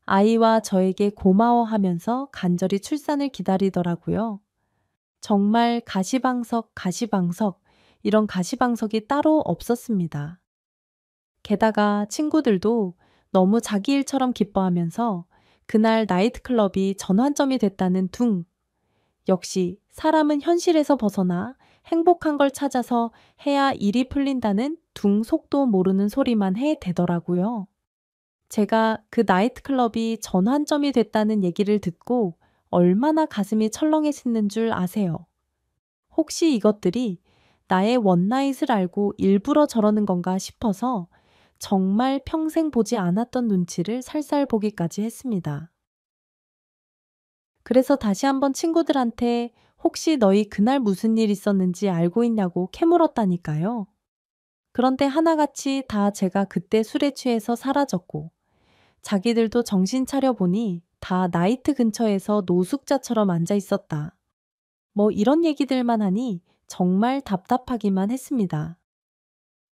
아이와 저에게 고마워하면서 간절히 출산을 기다리더라고요. 정말 가시방석, 가시방석, 이런 가시방석이 따로 없었습니다. 게다가 친구들도 너무 자기 일처럼 기뻐하면서 그날 나이트클럽이 전환점이 됐다는 둥. 역시 사람은 현실에서 벗어나 행복한 걸 찾아서 해야 일이 풀린다는 둥 속도 모르는 소리만 해 대더라고요. 제가 그 나이트클럽이 전환점이 됐다는 얘기를 듣고 얼마나 가슴이 철렁해지는 줄 아세요? 혹시 이것들이 나의 원나잇을 알고 일부러 저러는 건가 싶어서 정말 평생 보지 않았던 눈치를 살살 보기까지 했습니다. 그래서 다시 한번 친구들한테 혹시 너희 그날 무슨 일 있었는지 알고 있냐고 캐물었다니까요. 그런데 하나같이 다 제가 그때 술에 취해서 사라졌고 자기들도 정신 차려보니 다 나이트 근처에서 노숙자처럼 앉아 있었다. 뭐 이런 얘기들만 하니 정말 답답하기만 했습니다.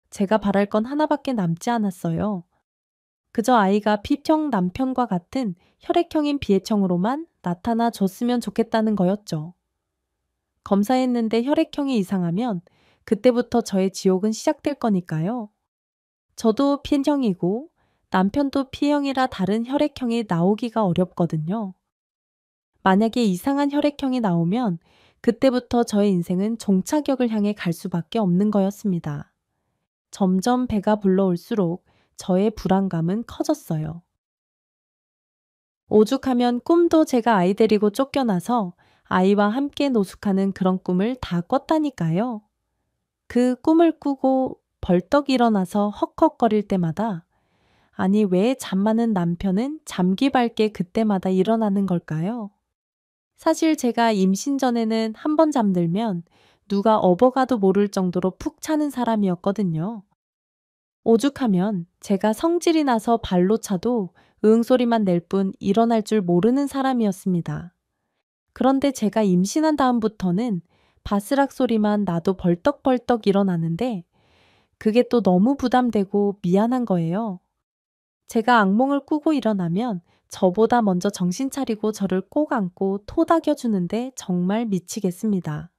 제가 바랄 건 하나밖에 남지 않았어요. 그저 아이가 B형 남편과 같은 혈액형인 B형으로만 나타나 줬으면 좋겠다는 거였죠. 검사했는데 혈액형이 이상하면 그때부터 저의 지옥은 시작될 거니까요. 저도 P형이고 남편도 P형이라 다른 혈액형이 나오기가 어렵거든요. 만약에 이상한 혈액형이 나오면 그때부터 저의 인생은 종착역을 향해 갈 수밖에 없는 거였습니다. 점점 배가 불러올수록 저의 불안감은 커졌어요. 오죽하면 꿈도 제가 아이 데리고 쫓겨나서 아이와 함께 노숙하는 그런 꿈을 다 꿨다니까요. 그 꿈을 꾸고 벌떡 일어나서 헉헉거릴 때마다 아니 왜 잠 많은 남편은 잠기 밝게 그때마다 일어나는 걸까요? 사실 제가 임신 전에는 한 번 잠들면 누가 업어가도 모를 정도로 푹 차는 사람이었거든요. 오죽하면 제가 성질이 나서 발로 차도 소리만 낼 뿐 일어날 줄 모르는 사람이었습니다. 그런데 제가 임신한 다음부터는 바스락 소리만 나도 벌떡벌떡 일어나는데 그게 또 너무 부담되고 미안한 거예요. 제가 악몽을 꾸고 일어나면 저보다 먼저 정신 차리고 저를 꼭 안고 토닥여주는데 정말 미치겠습니다.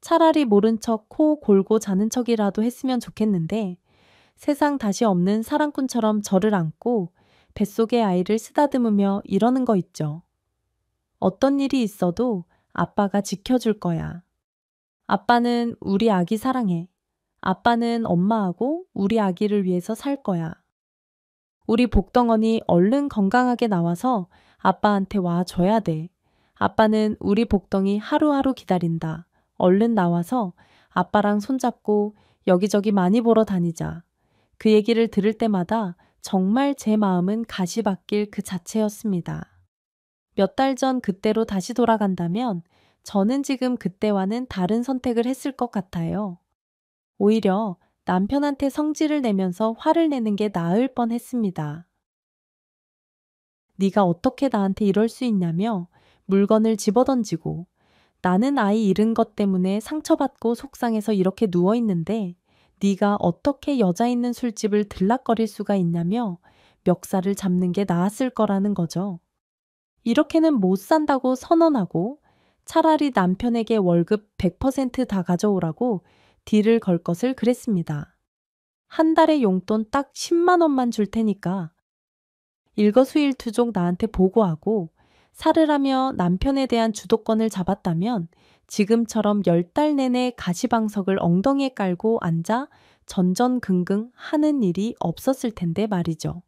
차라리 모른 척 코 골고 자는 척이라도 했으면 좋겠는데 세상 다시 없는 사랑꾼처럼 저를 안고 뱃속의 아이를 쓰다듬으며 이러는 거 있죠. 어떤 일이 있어도 아빠가 지켜줄 거야. 아빠는 우리 아기 사랑해. 아빠는 엄마하고 우리 아기를 위해서 살 거야. 우리 복덩어니 얼른 건강하게 나와서 아빠한테 와줘야 돼. 아빠는 우리 복덩이 하루하루 기다린다. 얼른 나와서 아빠랑 손잡고 여기저기 많이 보러 다니자. 그 얘기를 들을 때마다 정말 제 마음은 가시밭길 그 자체였습니다. 몇 달 전 그때로 다시 돌아간다면 저는 지금 그때와는 다른 선택을 했을 것 같아요. 오히려 남편한테 성질을 내면서 화를 내는 게 나을 뻔했습니다. 네가 어떻게 나한테 이럴 수 있냐며 물건을 집어던지고 나는 아이 잃은 것 때문에 상처받고 속상해서 이렇게 누워있는데 네가 어떻게 여자 있는 술집을 들락거릴 수가 있냐며 멱살을 잡는 게 나았을 거라는 거죠. 이렇게는 못 산다고 선언하고 차라리 남편에게 월급 100% 다 가져오라고 딜을 걸 것을 그랬습니다. 한 달에 용돈 딱 10만 원만 줄 테니까 일거수일투족 나한테 보고하고 살으라며 남편에 대한 주도권을 잡았다면 지금처럼 10달 내내 가시방석을 엉덩이에 깔고 앉아 전전긍긍 하는 일이 없었을 텐데 말이죠.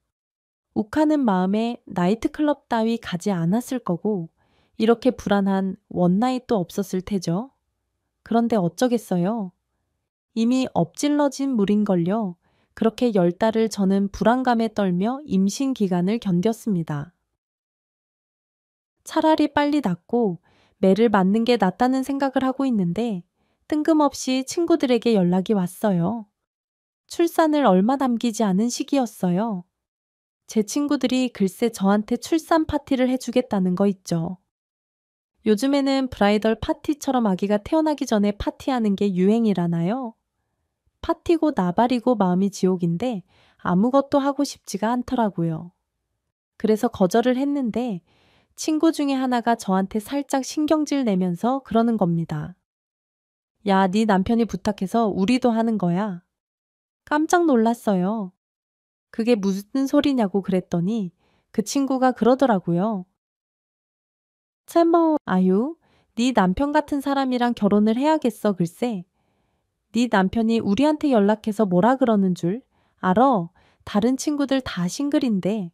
욱하는 마음에 나이트클럽 따위 가지 않았을 거고 이렇게 불안한 원나잇도 없었을 테죠. 그런데 어쩌겠어요. 이미 엎질러진 물인걸요. 그렇게 10달을 저는 불안감에 떨며 임신 기간을 견뎠습니다. 차라리 빨리 낳고 매를 맞는 게 낫다는 생각을 하고 있는데 뜬금없이 친구들에게 연락이 왔어요. 출산을 얼마 남기지 않은 시기였어요. 제 친구들이 글쎄 저한테 출산 파티를 해주겠다는 거 있죠. 요즘에는 브라이덜 파티처럼 아기가 태어나기 전에 파티하는 게 유행이라나요? 파티고 나발이고 마음이 지옥인데 아무것도 하고 싶지가 않더라고요. 그래서 거절을 했는데 친구 중에 하나가 저한테 살짝 신경질 내면서 그러는 겁니다. 야, 네 남편이 부탁해서 우리도 하는 거야. 깜짝 놀랐어요. 그게 무슨 소리냐고 그랬더니 그 친구가 그러더라고요. 챔버 아유, 네 남편 같은 사람이랑 결혼을 해야겠어 글쎄. 네 남편이 우리한테 연락해서 뭐라 그러는 줄 알아? 다른 친구들 다 싱글인데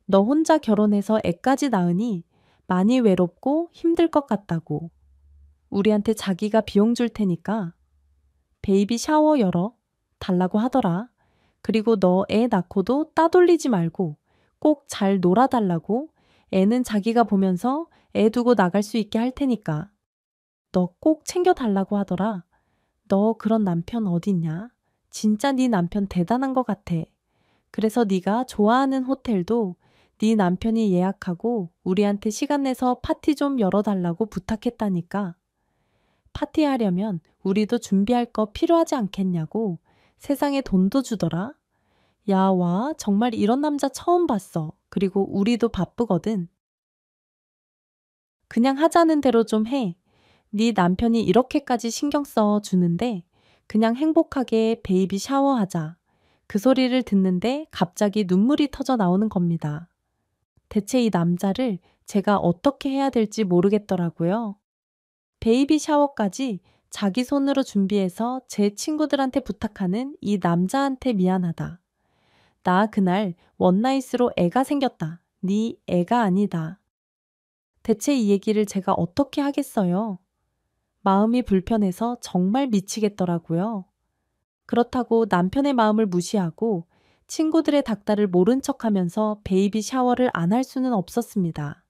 너 혼자 결혼해서 애까지 낳으니 많이 외롭고 힘들 것 같다고. 우리한테 자기가 비용 줄 테니까 베이비 샤워 열어 달라고 하더라. 그리고 너 애 낳고도 따돌리지 말고 꼭 잘 놀아달라고. 애는 자기가 보면서 애 두고 나갈 수 있게 할 테니까. 너 꼭 챙겨달라고 하더라. 너 그런 남편 어딨냐? 진짜 네 남편 대단한 것 같아. 그래서 네가 좋아하는 호텔도 네 남편이 예약하고 우리한테 시간 내서 파티 좀 열어달라고 부탁했다니까. 파티하려면 우리도 준비할 거 필요하지 않겠냐고. 세상에 돈도 주더라. 야, 와, 정말 이런 남자 처음 봤어. 그리고 우리도 바쁘거든. 그냥 하자는 대로 좀 해. 네 남편이 이렇게까지 신경 써 주는데 그냥 행복하게 베이비 샤워하자. 그 소리를 듣는데 갑자기 눈물이 터져 나오는 겁니다. 대체 이 남자를 제가 어떻게 해야 될지 모르겠더라고요. 베이비 샤워까지 자기 손으로 준비해서 제 친구들한테 부탁하는 이 남자한테 미안하다. 나 그날 원나잇으로 애가 생겼다. 네 애가 아니다. 대체 이 얘기를 제가 어떻게 하겠어요? 마음이 불편해서 정말 미치겠더라고요. 그렇다고 남편의 마음을 무시하고 친구들의 닥달을 모른 척하면서 베이비 샤워를 안 할 수는 없었습니다.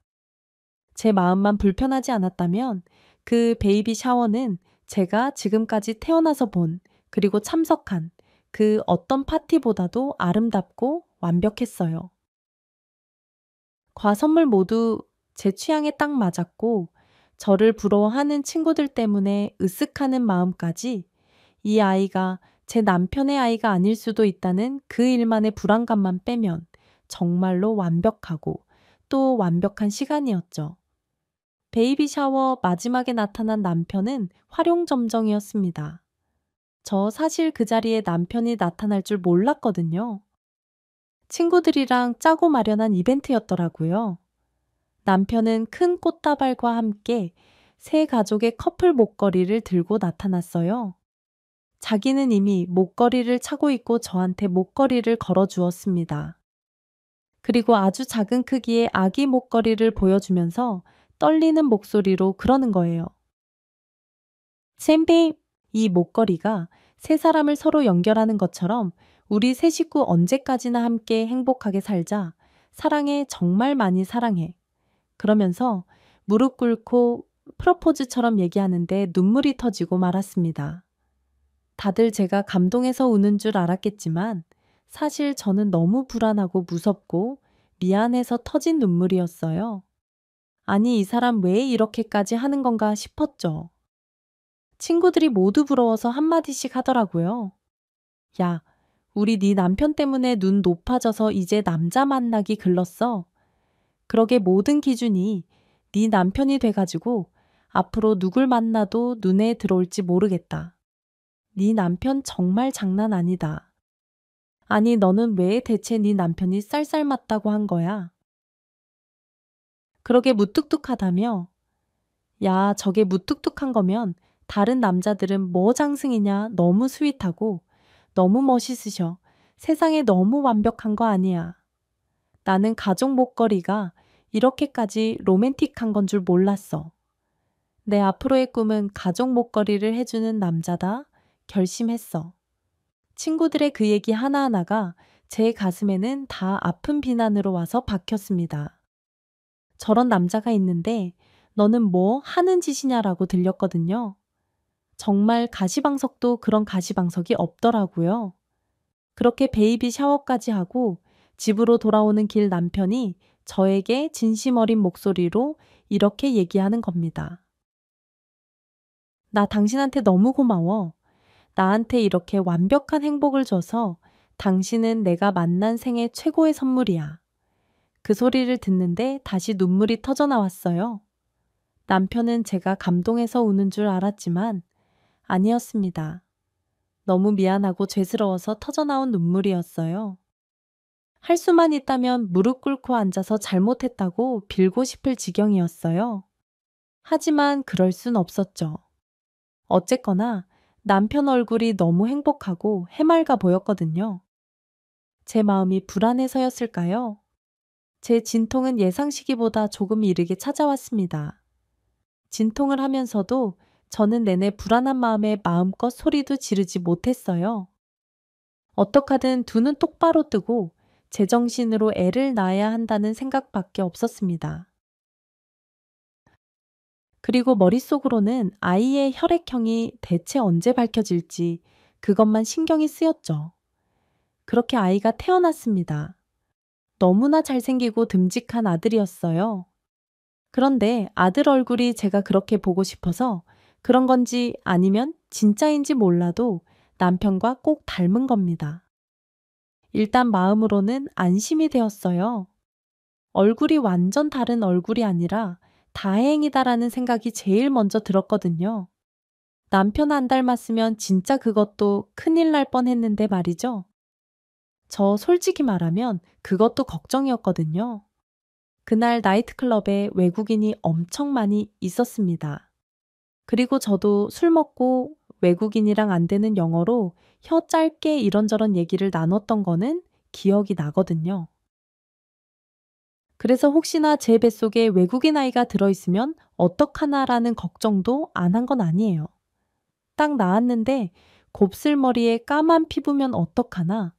제 마음만 불편하지 않았다면 그 베이비 샤워는 제가 지금까지 태어나서 본 그리고 참석한 그 어떤 파티보다도 아름답고 완벽했어요. 과선물 모두 제 취향에 딱 맞았고 저를 부러워하는 친구들 때문에 으쓱하는 마음까지 이 아이가 제 남편의 아이가 아닐 수도 있다는 그 일만의 불안감만 빼면 정말로 완벽하고 또 완벽한 시간이었죠. 베이비 샤워 마지막에 나타난 남편은 활용점정이었습니다. 저 사실 그 자리에 남편이 나타날 줄 몰랐거든요. 친구들이랑 짜고 마련한 이벤트였더라고요. 남편은 큰 꽃다발과 함께 세 가족의 커플 목걸이를 들고 나타났어요. 자기는 이미 목걸이를 차고 있고 저한테 목걸이를 걸어 주었습니다. 그리고 아주 작은 크기의 아기 목걸이를 보여주면서 떨리는 목소리로 그러는 거예요. 샘베이, 이 목걸이가 세 사람을 서로 연결하는 것처럼 우리 세 식구 언제까지나 함께 행복하게 살자. 사랑해, 정말 많이 사랑해. 그러면서 무릎 꿇고 프러포즈처럼 얘기하는데 눈물이 터지고 말았습니다. 다들 제가 감동해서 우는 줄 알았겠지만 사실 저는 너무 불안하고 무섭고 미안해서 터진 눈물이었어요. 아니, 이 사람 왜 이렇게까지 하는 건가 싶었죠. 친구들이 모두 부러워서 한마디씩 하더라고요. 야, 우리 네 남편 때문에 눈 높아져서 이제 남자 만나기 글렀어. 그러게 모든 기준이 네 남편이 돼가지고 앞으로 누굴 만나도 눈에 들어올지 모르겠다. 네 남편 정말 장난 아니다. 아니, 너는 왜 대체 네 남편이 쌀쌀맞다고 한 거야? 그러게 무뚝뚝하다며? 야, 저게 무뚝뚝한 거면 다른 남자들은 뭐 장승이냐? 너무 스윗하고 너무 멋있으셔. 세상에 너무 완벽한 거 아니야. 나는 가족 목걸이가 이렇게까지 로맨틱한 건 줄 몰랐어. 내 앞으로의 꿈은 가족 목걸이를 해주는 남자다. 결심했어. 친구들의 그 얘기 하나하나가 제 가슴에는 다 아픈 비난으로 와서 박혔습니다. 저런 남자가 있는데 너는 뭐 하는 짓이냐라고 들렸거든요. 정말 가시방석도 그런 가시방석이 없더라고요. 그렇게 베이비 샤워까지 하고 집으로 돌아오는 길 남편이 저에게 진심 어린 목소리로 이렇게 얘기하는 겁니다. 나 당신한테 너무 고마워. 나한테 이렇게 완벽한 행복을 줘서 당신은 내가 만난 생애 최고의 선물이야. 그 소리를 듣는데 다시 눈물이 터져 나왔어요. 남편은 제가 감동해서 우는 줄 알았지만 아니었습니다. 너무 미안하고 죄스러워서 터져나온 눈물이었어요. 할 수만 있다면 무릎 꿇고 앉아서 잘못했다고 빌고 싶을 지경이었어요. 하지만 그럴 순 없었죠. 어쨌거나 남편 얼굴이 너무 행복하고 해맑아 보였거든요. 제 마음이 불안해서였을까요? 제 진통은 예상 시기보다 조금 이르게 찾아왔습니다. 진통을 하면서도 저는 내내 불안한 마음에 마음껏 소리도 지르지 못했어요. 어떡하든 두 눈 똑바로 뜨고 제정신으로 애를 낳아야 한다는 생각밖에 없었습니다. 그리고 머릿속으로는 아이의 혈액형이 대체 언제 밝혀질지 그것만 신경이 쓰였죠. 그렇게 아이가 태어났습니다. 너무나 잘생기고 듬직한 아들이었어요. 그런데 아들 얼굴이 제가 그렇게 보고 싶어서 그런 건지 아니면 진짜인지 몰라도 남편과 꼭 닮은 겁니다. 일단 마음으로는 안심이 되었어요. 얼굴이 완전 다른 얼굴이 아니라 다행이다라는 생각이 제일 먼저 들었거든요. 남편 안 닮았으면 진짜 그것도 큰일 날 뻔했는데 말이죠. 저 솔직히 말하면 그것도 걱정이었거든요. 그날 나이트클럽에 외국인이 엄청 많이 있었습니다. 그리고 저도 술 먹고 외국인이랑 안 되는 영어로 혀 짧게 이런저런 얘기를 나눴던 거는 기억이 나거든요. 그래서 혹시나 제 뱃속에 외국인 아이가 들어있으면 어떡하나라는 걱정도 안 한 건 아니에요. 딱 나았는데 곱슬머리에 까만 피부면 어떡하나,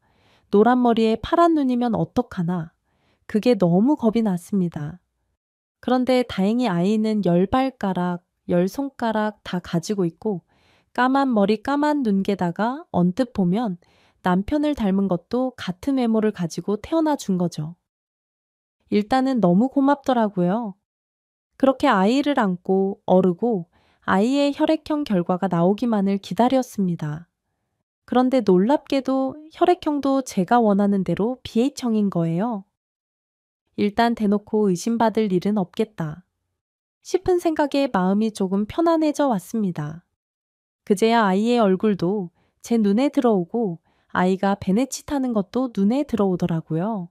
노란 머리에 파란 눈이면 어떡하나, 그게 너무 겁이 났습니다. 그런데 다행히 아이는 10발가락, 10손가락 다 가지고 있고 까만 머리 까만 눈게다가 언뜻 보면 남편을 닮은 것도 같은 외모를 가지고 태어나 준 거죠. 일단은 너무 고맙더라고요. 그렇게 아이를 안고 어르고 아이의 혈액형 결과가 나오기만을 기다렸습니다. 그런데 놀랍게도 혈액형도 제가 원하는 대로 BH형인 거예요. 일단 대놓고 의심받을 일은 없겠다 싶은 생각에 마음이 조금 편안해져 왔습니다. 그제야 아이의 얼굴도 제 눈에 들어오고 아이가 베네치 타는 것도 눈에 들어오더라고요.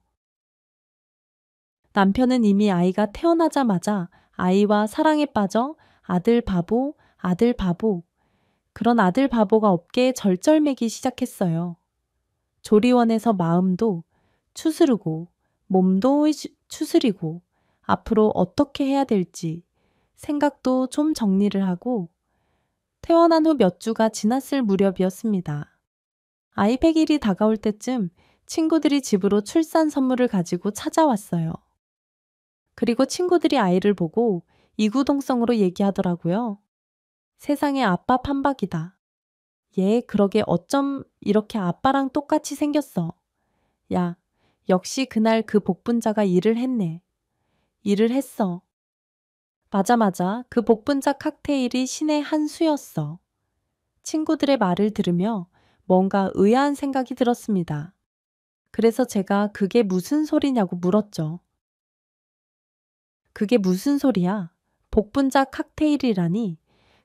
남편은 이미 아이가 태어나자마자 아이와 사랑에 빠져 아들 바보, 아들 바보, 그런 아들 바보가 없게 절절매기 시작했어요. 조리원에서 마음도 추스르고 몸도 추스리고 앞으로 어떻게 해야 될지 생각도 좀 정리를 하고 태어난 후 몇 주가 지났을 무렵이었습니다. 아이 100일이 다가올 때쯤 친구들이 집으로 출산 선물을 가지고 찾아왔어요. 그리고 친구들이 아이를 보고 이구동성으로 얘기하더라고요. 세상에 아빠 판박이다. 얘 그러게 어쩜 이렇게 아빠랑 똑같이 생겼어. 야, 역시 그날 그 복분자가 일을 했네. 일을 했어. 맞아. 그 복분자 칵테일이 신의 한 수였어. 친구들의 말을 들으며 뭔가 의아한 생각이 들었습니다. 그래서 제가 그게 무슨 소리냐고 물었죠. 그게 무슨 소리야? 복분자 칵테일이라니.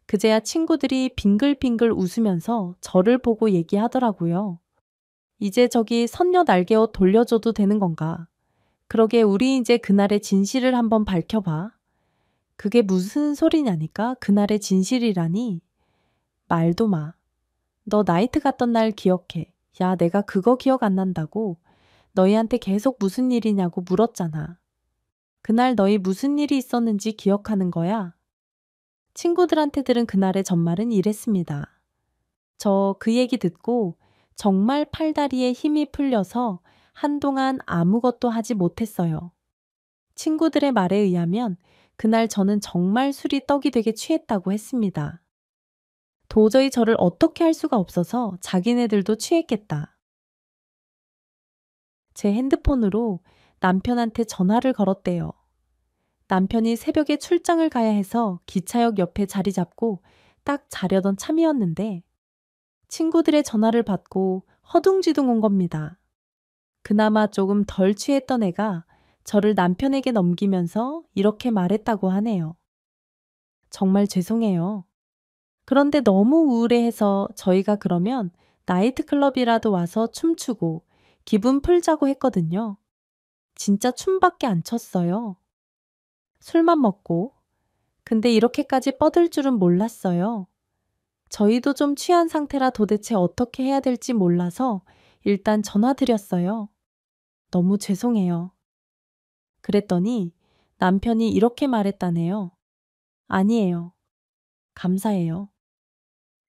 그제야 친구들이 빙글빙글 웃으면서 저를 보고 얘기하더라고요. 이제 저기 선녀 날개옷 돌려줘도 되는 건가? 그러게 우리 이제 그날의 진실을 한번 밝혀봐. 그게 무슨 소리냐니까? 그날의 진실이라니. 말도 마. 너 나이트 갔던 날 기억해. 야, 내가 그거 기억 안 난다고. 너희한테 계속 무슨 일이냐고 물었잖아. 그날 너희 무슨 일이 있었는지 기억하는 거야? 친구들한테 들은 그날의 전말은 이랬습니다. 저 그 얘기 듣고 정말 팔다리에 힘이 풀려서 한동안 아무것도 하지 못했어요. 친구들의 말에 의하면 그날 저는 정말 술이 떡이 되게 취했다고 했습니다. 도저히 저를 어떻게 할 수가 없어서 자기네들도 취했겠다. 제 핸드폰으로 남편한테 전화를 걸었대요. 남편이 새벽에 출장을 가야 해서 기차역 옆에 자리 잡고 딱 자려던 참이었는데 친구들의 전화를 받고 허둥지둥 온 겁니다. 그나마 조금 덜 취했던 애가 저를 남편에게 넘기면서 이렇게 말했다고 하네요. 정말 죄송해요. 그런데 너무 우울해해서 저희가 그러면 나이트클럽이라도 와서 춤추고 기분 풀자고 했거든요. 진짜 춤밖에 안 췄어요. 술만 먹고. 근데 이렇게까지 뻗을 줄은 몰랐어요. 저희도 좀 취한 상태라 도대체 어떻게 해야 될지 몰라서 일단 전화드렸어요. 너무 죄송해요. 그랬더니 남편이 이렇게 말했다네요. 아니에요. 감사해요.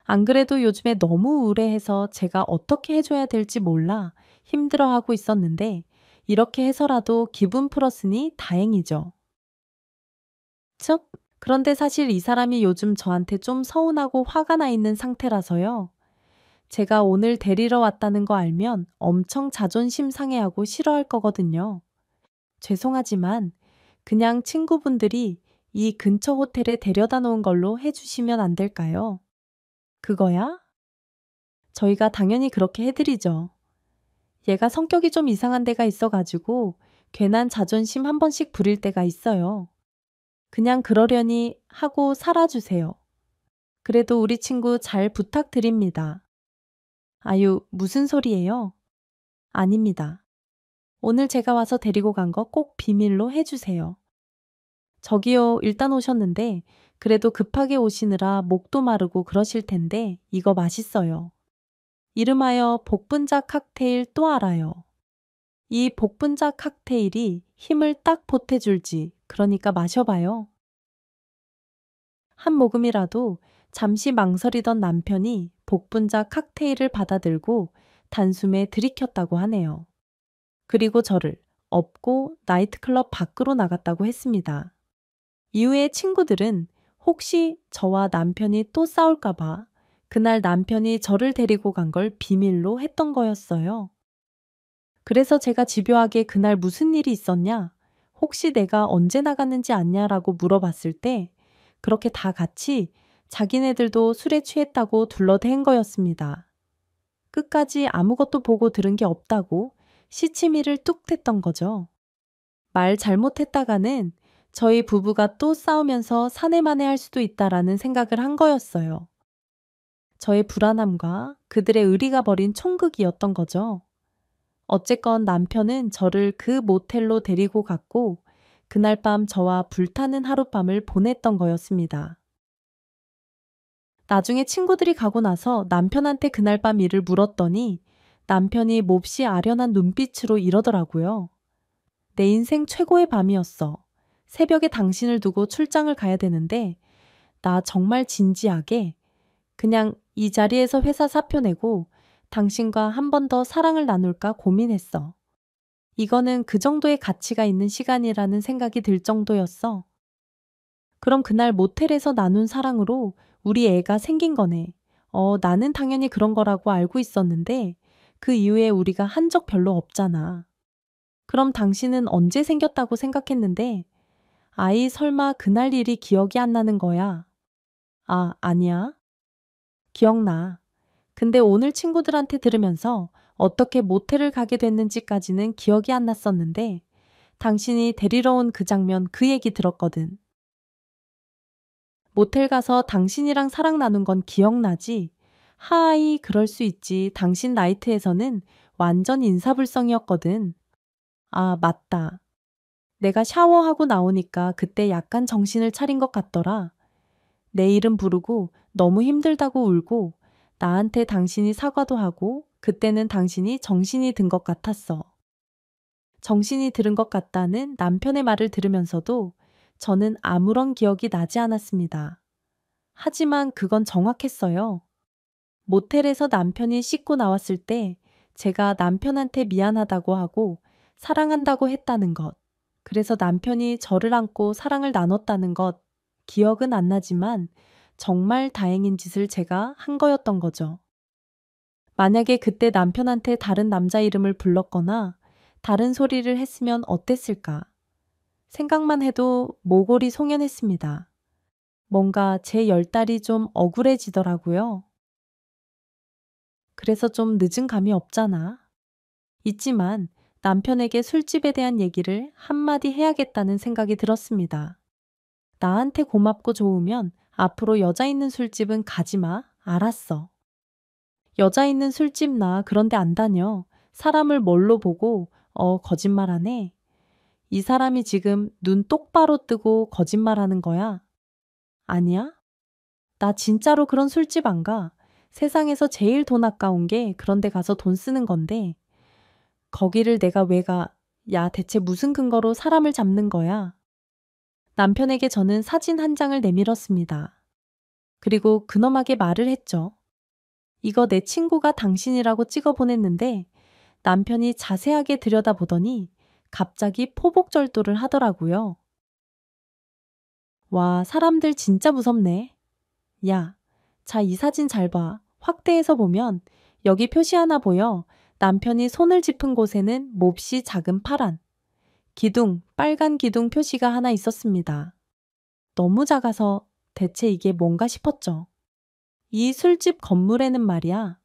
안 그래도 요즘에 너무 우울해해서 제가 어떻게 해줘야 될지 몰라 힘들어하고 있었는데 이렇게 해서라도 기분 풀었으니 다행이죠. 즉, 그런데 사실 이 사람이 요즘 저한테 좀 서운하고 화가 나 있는 상태라서요. 제가 오늘 데리러 왔다는 거 알면 엄청 자존심 상해하고 싫어할 거거든요. 죄송하지만 그냥 친구분들이 이 근처 호텔에 데려다 놓은 걸로 해주시면 안 될까요? 그거야? 저희가 당연히 그렇게 해드리죠. 얘가 성격이 좀 이상한 데가 있어가지고 괜한 자존심 한 번씩 부릴 때가 있어요. 그냥 그러려니 하고 살아주세요. 그래도 우리 친구 잘 부탁드립니다. 아유, 무슨 소리예요? 아닙니다. 오늘 제가 와서 데리고 간 거 꼭 비밀로 해주세요. 저기요, 일단 오셨는데 그래도 급하게 오시느라 목도 마르고 그러실 텐데 이거 맛있어요. 이름하여 복분자 칵테일 또 알아요. 이 복분자 칵테일이 힘을 딱 보태줄지 그러니까 마셔봐요. 한 모금이라도 잠시 망설이던 남편이 복분자 칵테일을 받아들고 단숨에 들이켰다고 하네요. 그리고 저를 업고 나이트클럽 밖으로 나갔다고 했습니다. 이후에 친구들은 혹시 저와 남편이 또 싸울까봐 그날 남편이 저를 데리고 간 걸 비밀로 했던 거였어요. 그래서 제가 집요하게 그날 무슨 일이 있었냐? 혹시 내가 언제 나갔는지 아냐라고 물어봤을 때 그렇게 다 같이 자기네들도 술에 취했다고 둘러댄 거였습니다. 끝까지 아무것도 보고 들은 게 없다고 시치미를 뚝 댔던 거죠. 말 잘못했다가는 저희 부부가 또 싸우면서 사내만해할 수도 있다라는 생각을 한 거였어요. 저의 불안함과 그들의 의리가 벌인 총극이었던 거죠. 어쨌건 남편은 저를 그 모텔로 데리고 갔고 그날 밤 저와 불타는 하룻밤을 보냈던 거였습니다. 나중에 친구들이 가고 나서 남편한테 그날 밤 일을 물었더니 남편이 몹시 아련한 눈빛으로 이러더라고요. 내 인생 최고의 밤이었어. 새벽에 당신을 두고 출장을 가야 되는데 나 정말 진지하게 그냥 이 자리에서 회사 사표 내고 당신과 한 번 더 사랑을 나눌까 고민했어. 이거는 그 정도의 가치가 있는 시간이라는 생각이 들 정도였어. 그럼 그날 모텔에서 나눈 사랑으로 우리 애가 생긴 거네. 나는 당연히 그런 거라고 알고 있었는데 그 이후에 우리가 한 적 별로 없잖아. 그럼 당신은 언제 생겼다고 생각했는데 아이 설마 그날 일이 기억이 안 나는 거야? 아, 아니야. 기억나. 근데 오늘 친구들한테 들으면서 어떻게 모텔을 가게 됐는지까지는 기억이 안 났었는데 당신이 데리러 온 그 장면 그 얘기 들었거든. 모텔 가서 당신이랑 사랑 나눈 건 기억나지? 하이, 그럴 수 있지. 당신 나이트에서는 완전 인사불성이었거든. 아, 맞다. 내가 샤워하고 나오니까 그때 약간 정신을 차린 것 같더라. 내 이름 부르고 너무 힘들다고 울고 나한테 당신이 사과도 하고 그때는 당신이 정신이 든 것 같았어. 정신이 들은 것 같다는 남편의 말을 들으면서도 저는 아무런 기억이 나지 않았습니다. 하지만 그건 정확했어요. 모텔에서 남편이 씻고 나왔을 때 제가 남편한테 미안하다고 하고 사랑한다고 했다는 것. 그래서 남편이 저를 안고 사랑을 나눴다는 것. 기억은 안 나지만 정말 다행인 짓을 제가 한 거였던 거죠. 만약에 그때 남편한테 다른 남자 이름을 불렀거나 다른 소리를 했으면 어땠을까? 생각만 해도 모골이 송연했습니다. 뭔가 제 열달이 좀 억울해지더라고요. 그래서 좀 늦은 감이 없잖아. 있지만 남편에게 술집에 대한 얘기를 한마디 해야겠다는 생각이 들었습니다. 나한테 고맙고 좋으면 앞으로 여자 있는 술집은 가지 마. 알았어. 여자 있는 술집 나 그런데 안 다녀. 사람을 뭘로 보고 거짓말하네. 이 사람이 지금 눈 똑바로 뜨고 거짓말하는 거야. 아니야? 나 진짜로 그런 술집 안 가. 세상에서 제일 돈 아까운 게 그런 데 가서 돈 쓰는 건데 거기를 내가 왜 가? 야, 대체 무슨 근거로 사람을 잡는 거야? 남편에게 저는 사진 한 장을 내밀었습니다. 그리고 근엄하게 말을 했죠. 이거 내 친구가 당신이라고 찍어 보냈는데 남편이 자세하게 들여다보더니 갑자기 포복절도를 하더라고요. 와, 사람들 진짜 무섭네. 야, 자, 이 사진 잘 봐. 확대해서 보면 여기 표시 하나 보여. 남편이 손을 짚은 곳에는 몹시 작은 파란 기둥, 빨간 기둥 표시가 하나 있었습니다. 너무 작아서 대체 이게 뭔가 싶었죠. 이 술집 건물에는 말이야.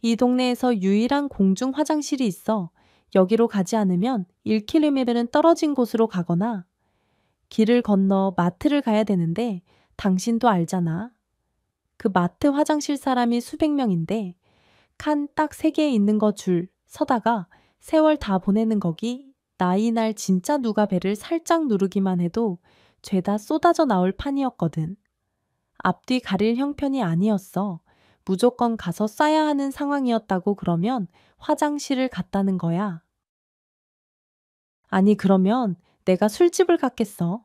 이 동네에서 유일한 공중 화장실이 있어. 여기로 가지 않으면 1km는 떨어진 곳으로 가거나 길을 건너 마트를 가야 되는데 당신도 알잖아. 그 마트 화장실 사람이 수백 명인데 칸 딱 3개 있는 거 줄 서다가 세월 다 보내는 거기 나 이날 진짜 누가 배를 살짝 누르기만 해도 죄다 쏟아져 나올 판이었거든. 앞뒤 가릴 형편이 아니었어. 무조건 가서 싸야 하는 상황이었다고 그러면 화장실을 갔다는 거야. 아니 그러면 내가 술집을 갔겠어.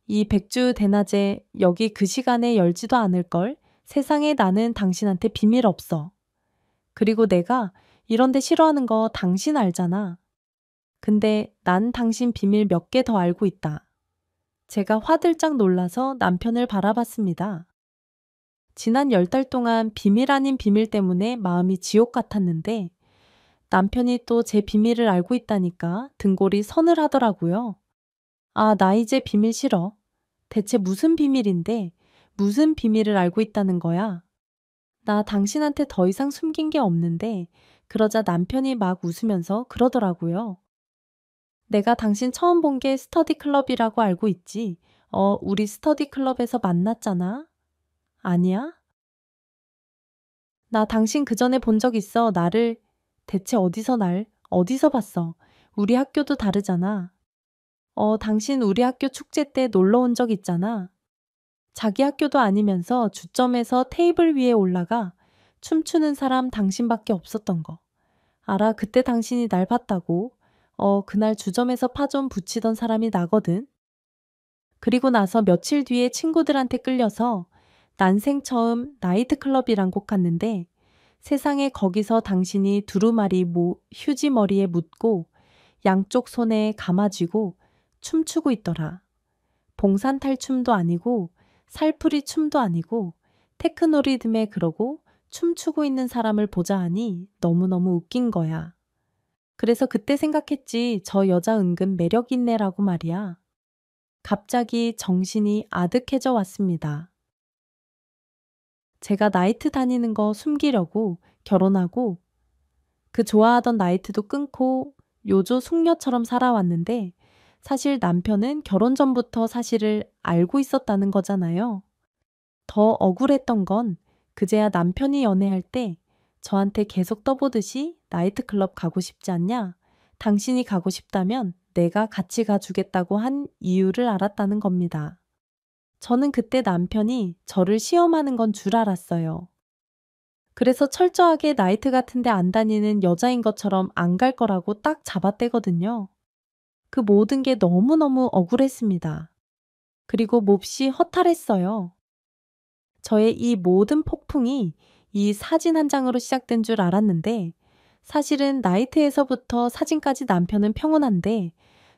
이 백주 대낮에 여기 그 시간에 열지도 않을걸? 세상에 나는 당신한테 비밀 없어. 그리고 내가 이런 데 싫어하는 거 당신 알잖아. 근데 난 당신 비밀 몇 개 더 알고 있다. 제가 화들짝 놀라서 남편을 바라봤습니다. 지난 10달 동안 비밀 아닌 비밀 때문에 마음이 지옥 같았는데 남편이 또 제 비밀을 알고 있다니까 등골이 서늘하더라고요. 아, 나 이제 비밀 싫어. 대체 무슨 비밀인데 무슨 비밀을 알고 있다는 거야? 나 당신한테 더 이상 숨긴 게 없는데 그러자 남편이 막 웃으면서 그러더라고요. 내가 당신 처음 본 게 스터디 클럽이라고 알고 있지. 우리 스터디 클럽에서 만났잖아. 아니야? 나 당신 그 전에 본 적 있어. 나를 대체 어디서 봤어? 우리 학교도 다르잖아. 당신 우리 학교 축제 때 놀러 온 적 있잖아. 자기 학교도 아니면서 주점에서 테이블 위에 올라가 춤추는 사람 당신밖에 없었던 거. 알아, 그때 당신이 날 봤다고. 그날 주점에서 파전 붙이던 사람이 나거든. 그리고 나서 며칠 뒤에 친구들한테 끌려서 난생 처음 나이트클럽이란 곳 갔는데 세상에 거기서 당신이 두루마리 휴지 머리에 묻고 양쪽 손에 감아쥐고 춤추고 있더라. 봉산탈 춤도 아니고 살풀이 춤도 아니고 테크노 리듬에 그러고 춤추고 있는 사람을 보자 하니 너무너무 웃긴 거야. 그래서 그때 생각했지. 저 여자 은근 매력 있네라고 말이야. 갑자기 정신이 아득해져 왔습니다. 제가 나이트 다니는 거 숨기려고 결혼하고 그 좋아하던 나이트도 끊고 요조 숙녀처럼 살아왔는데 사실 남편은 결혼 전부터 사실을 알고 있었다는 거잖아요. 더 억울했던 건 그제야 남편이 연애할 때 저한테 계속 떠보듯이 나이트클럽 가고 싶지 않냐? 당신이 가고 싶다면 내가 같이 가주겠다고 한 이유를 알았다는 겁니다. 저는 그때 남편이 저를 시험하는 건 줄 알았어요. 그래서 철저하게 나이트 같은 데 안 다니는 여자인 것처럼 안 갈 거라고 딱 잡아떼거든요. 그 모든 게 너무너무 억울했습니다. 그리고 몹시 허탈했어요. 저의 이 모든 폭풍이 이 사진 한 장으로 시작된 줄 알았는데 사실은 나이트에서부터 사진까지 남편은 평온한데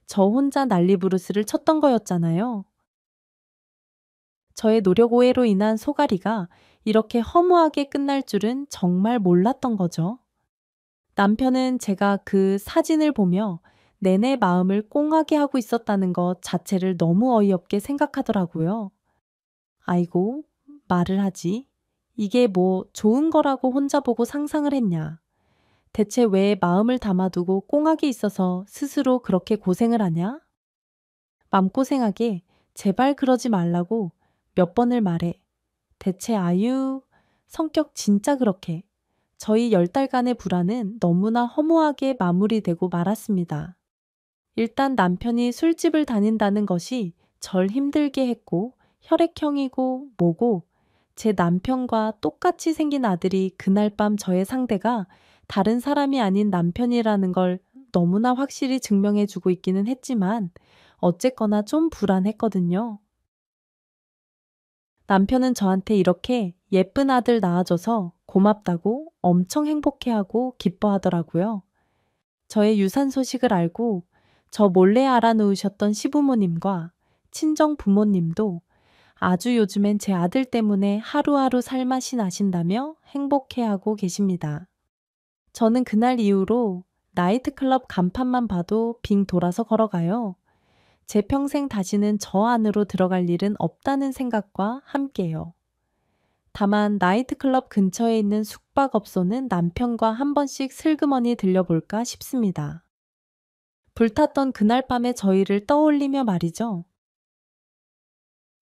저 혼자 난리부르스를 쳤던 거였잖아요. 저의 노력 오해로 인한 소갈이가 이렇게 허무하게 끝날 줄은 정말 몰랐던 거죠. 남편은 제가 그 사진을 보며 내내 마음을 꽁하게 하고 있었다는 것 자체를 너무 어이없게 생각하더라고요. 아이고, 말을 하지. 이게 뭐 좋은 거라고 혼자 보고 상상을 했냐. 대체 왜 마음을 담아두고 꽁하게 있어서 스스로 그렇게 고생을 하냐? 맘고생하게 제발 그러지 말라고 몇 번을 말해. 대체 아유, 성격 진짜 그렇게. 저희 10달간의 불화는 너무나 허무하게 마무리되고 말았습니다. 일단 남편이 술집을 다닌다는 것이 절 힘들게 했고 혈액형이고 뭐고 제 남편과 똑같이 생긴 아들이 그날 밤 저의 상대가 다른 사람이 아닌 남편이라는 걸 너무나 확실히 증명해 주고 있기는 했지만 어쨌거나 좀 불안했거든요. 남편은 저한테 이렇게 예쁜 아들 낳아줘서 고맙다고 엄청 행복해하고 기뻐하더라고요. 저의 유산 소식을 알고 저 몰래 알아놓으셨던 시부모님과 친정 부모님도 아주 요즘엔 제 아들 때문에 하루하루 살맛이 나신다며 행복해하고 계십니다. 저는 그날 이후로 나이트클럽 간판만 봐도 빙 돌아서 걸어가요. 제 평생 다시는 저 안으로 들어갈 일은 없다는 생각과 함께요. 다만 나이트클럽 근처에 있는 숙박업소는 남편과 한 번씩 슬그머니 들려볼까 싶습니다. 불탔던 그날 밤의 저희를 떠올리며 말이죠.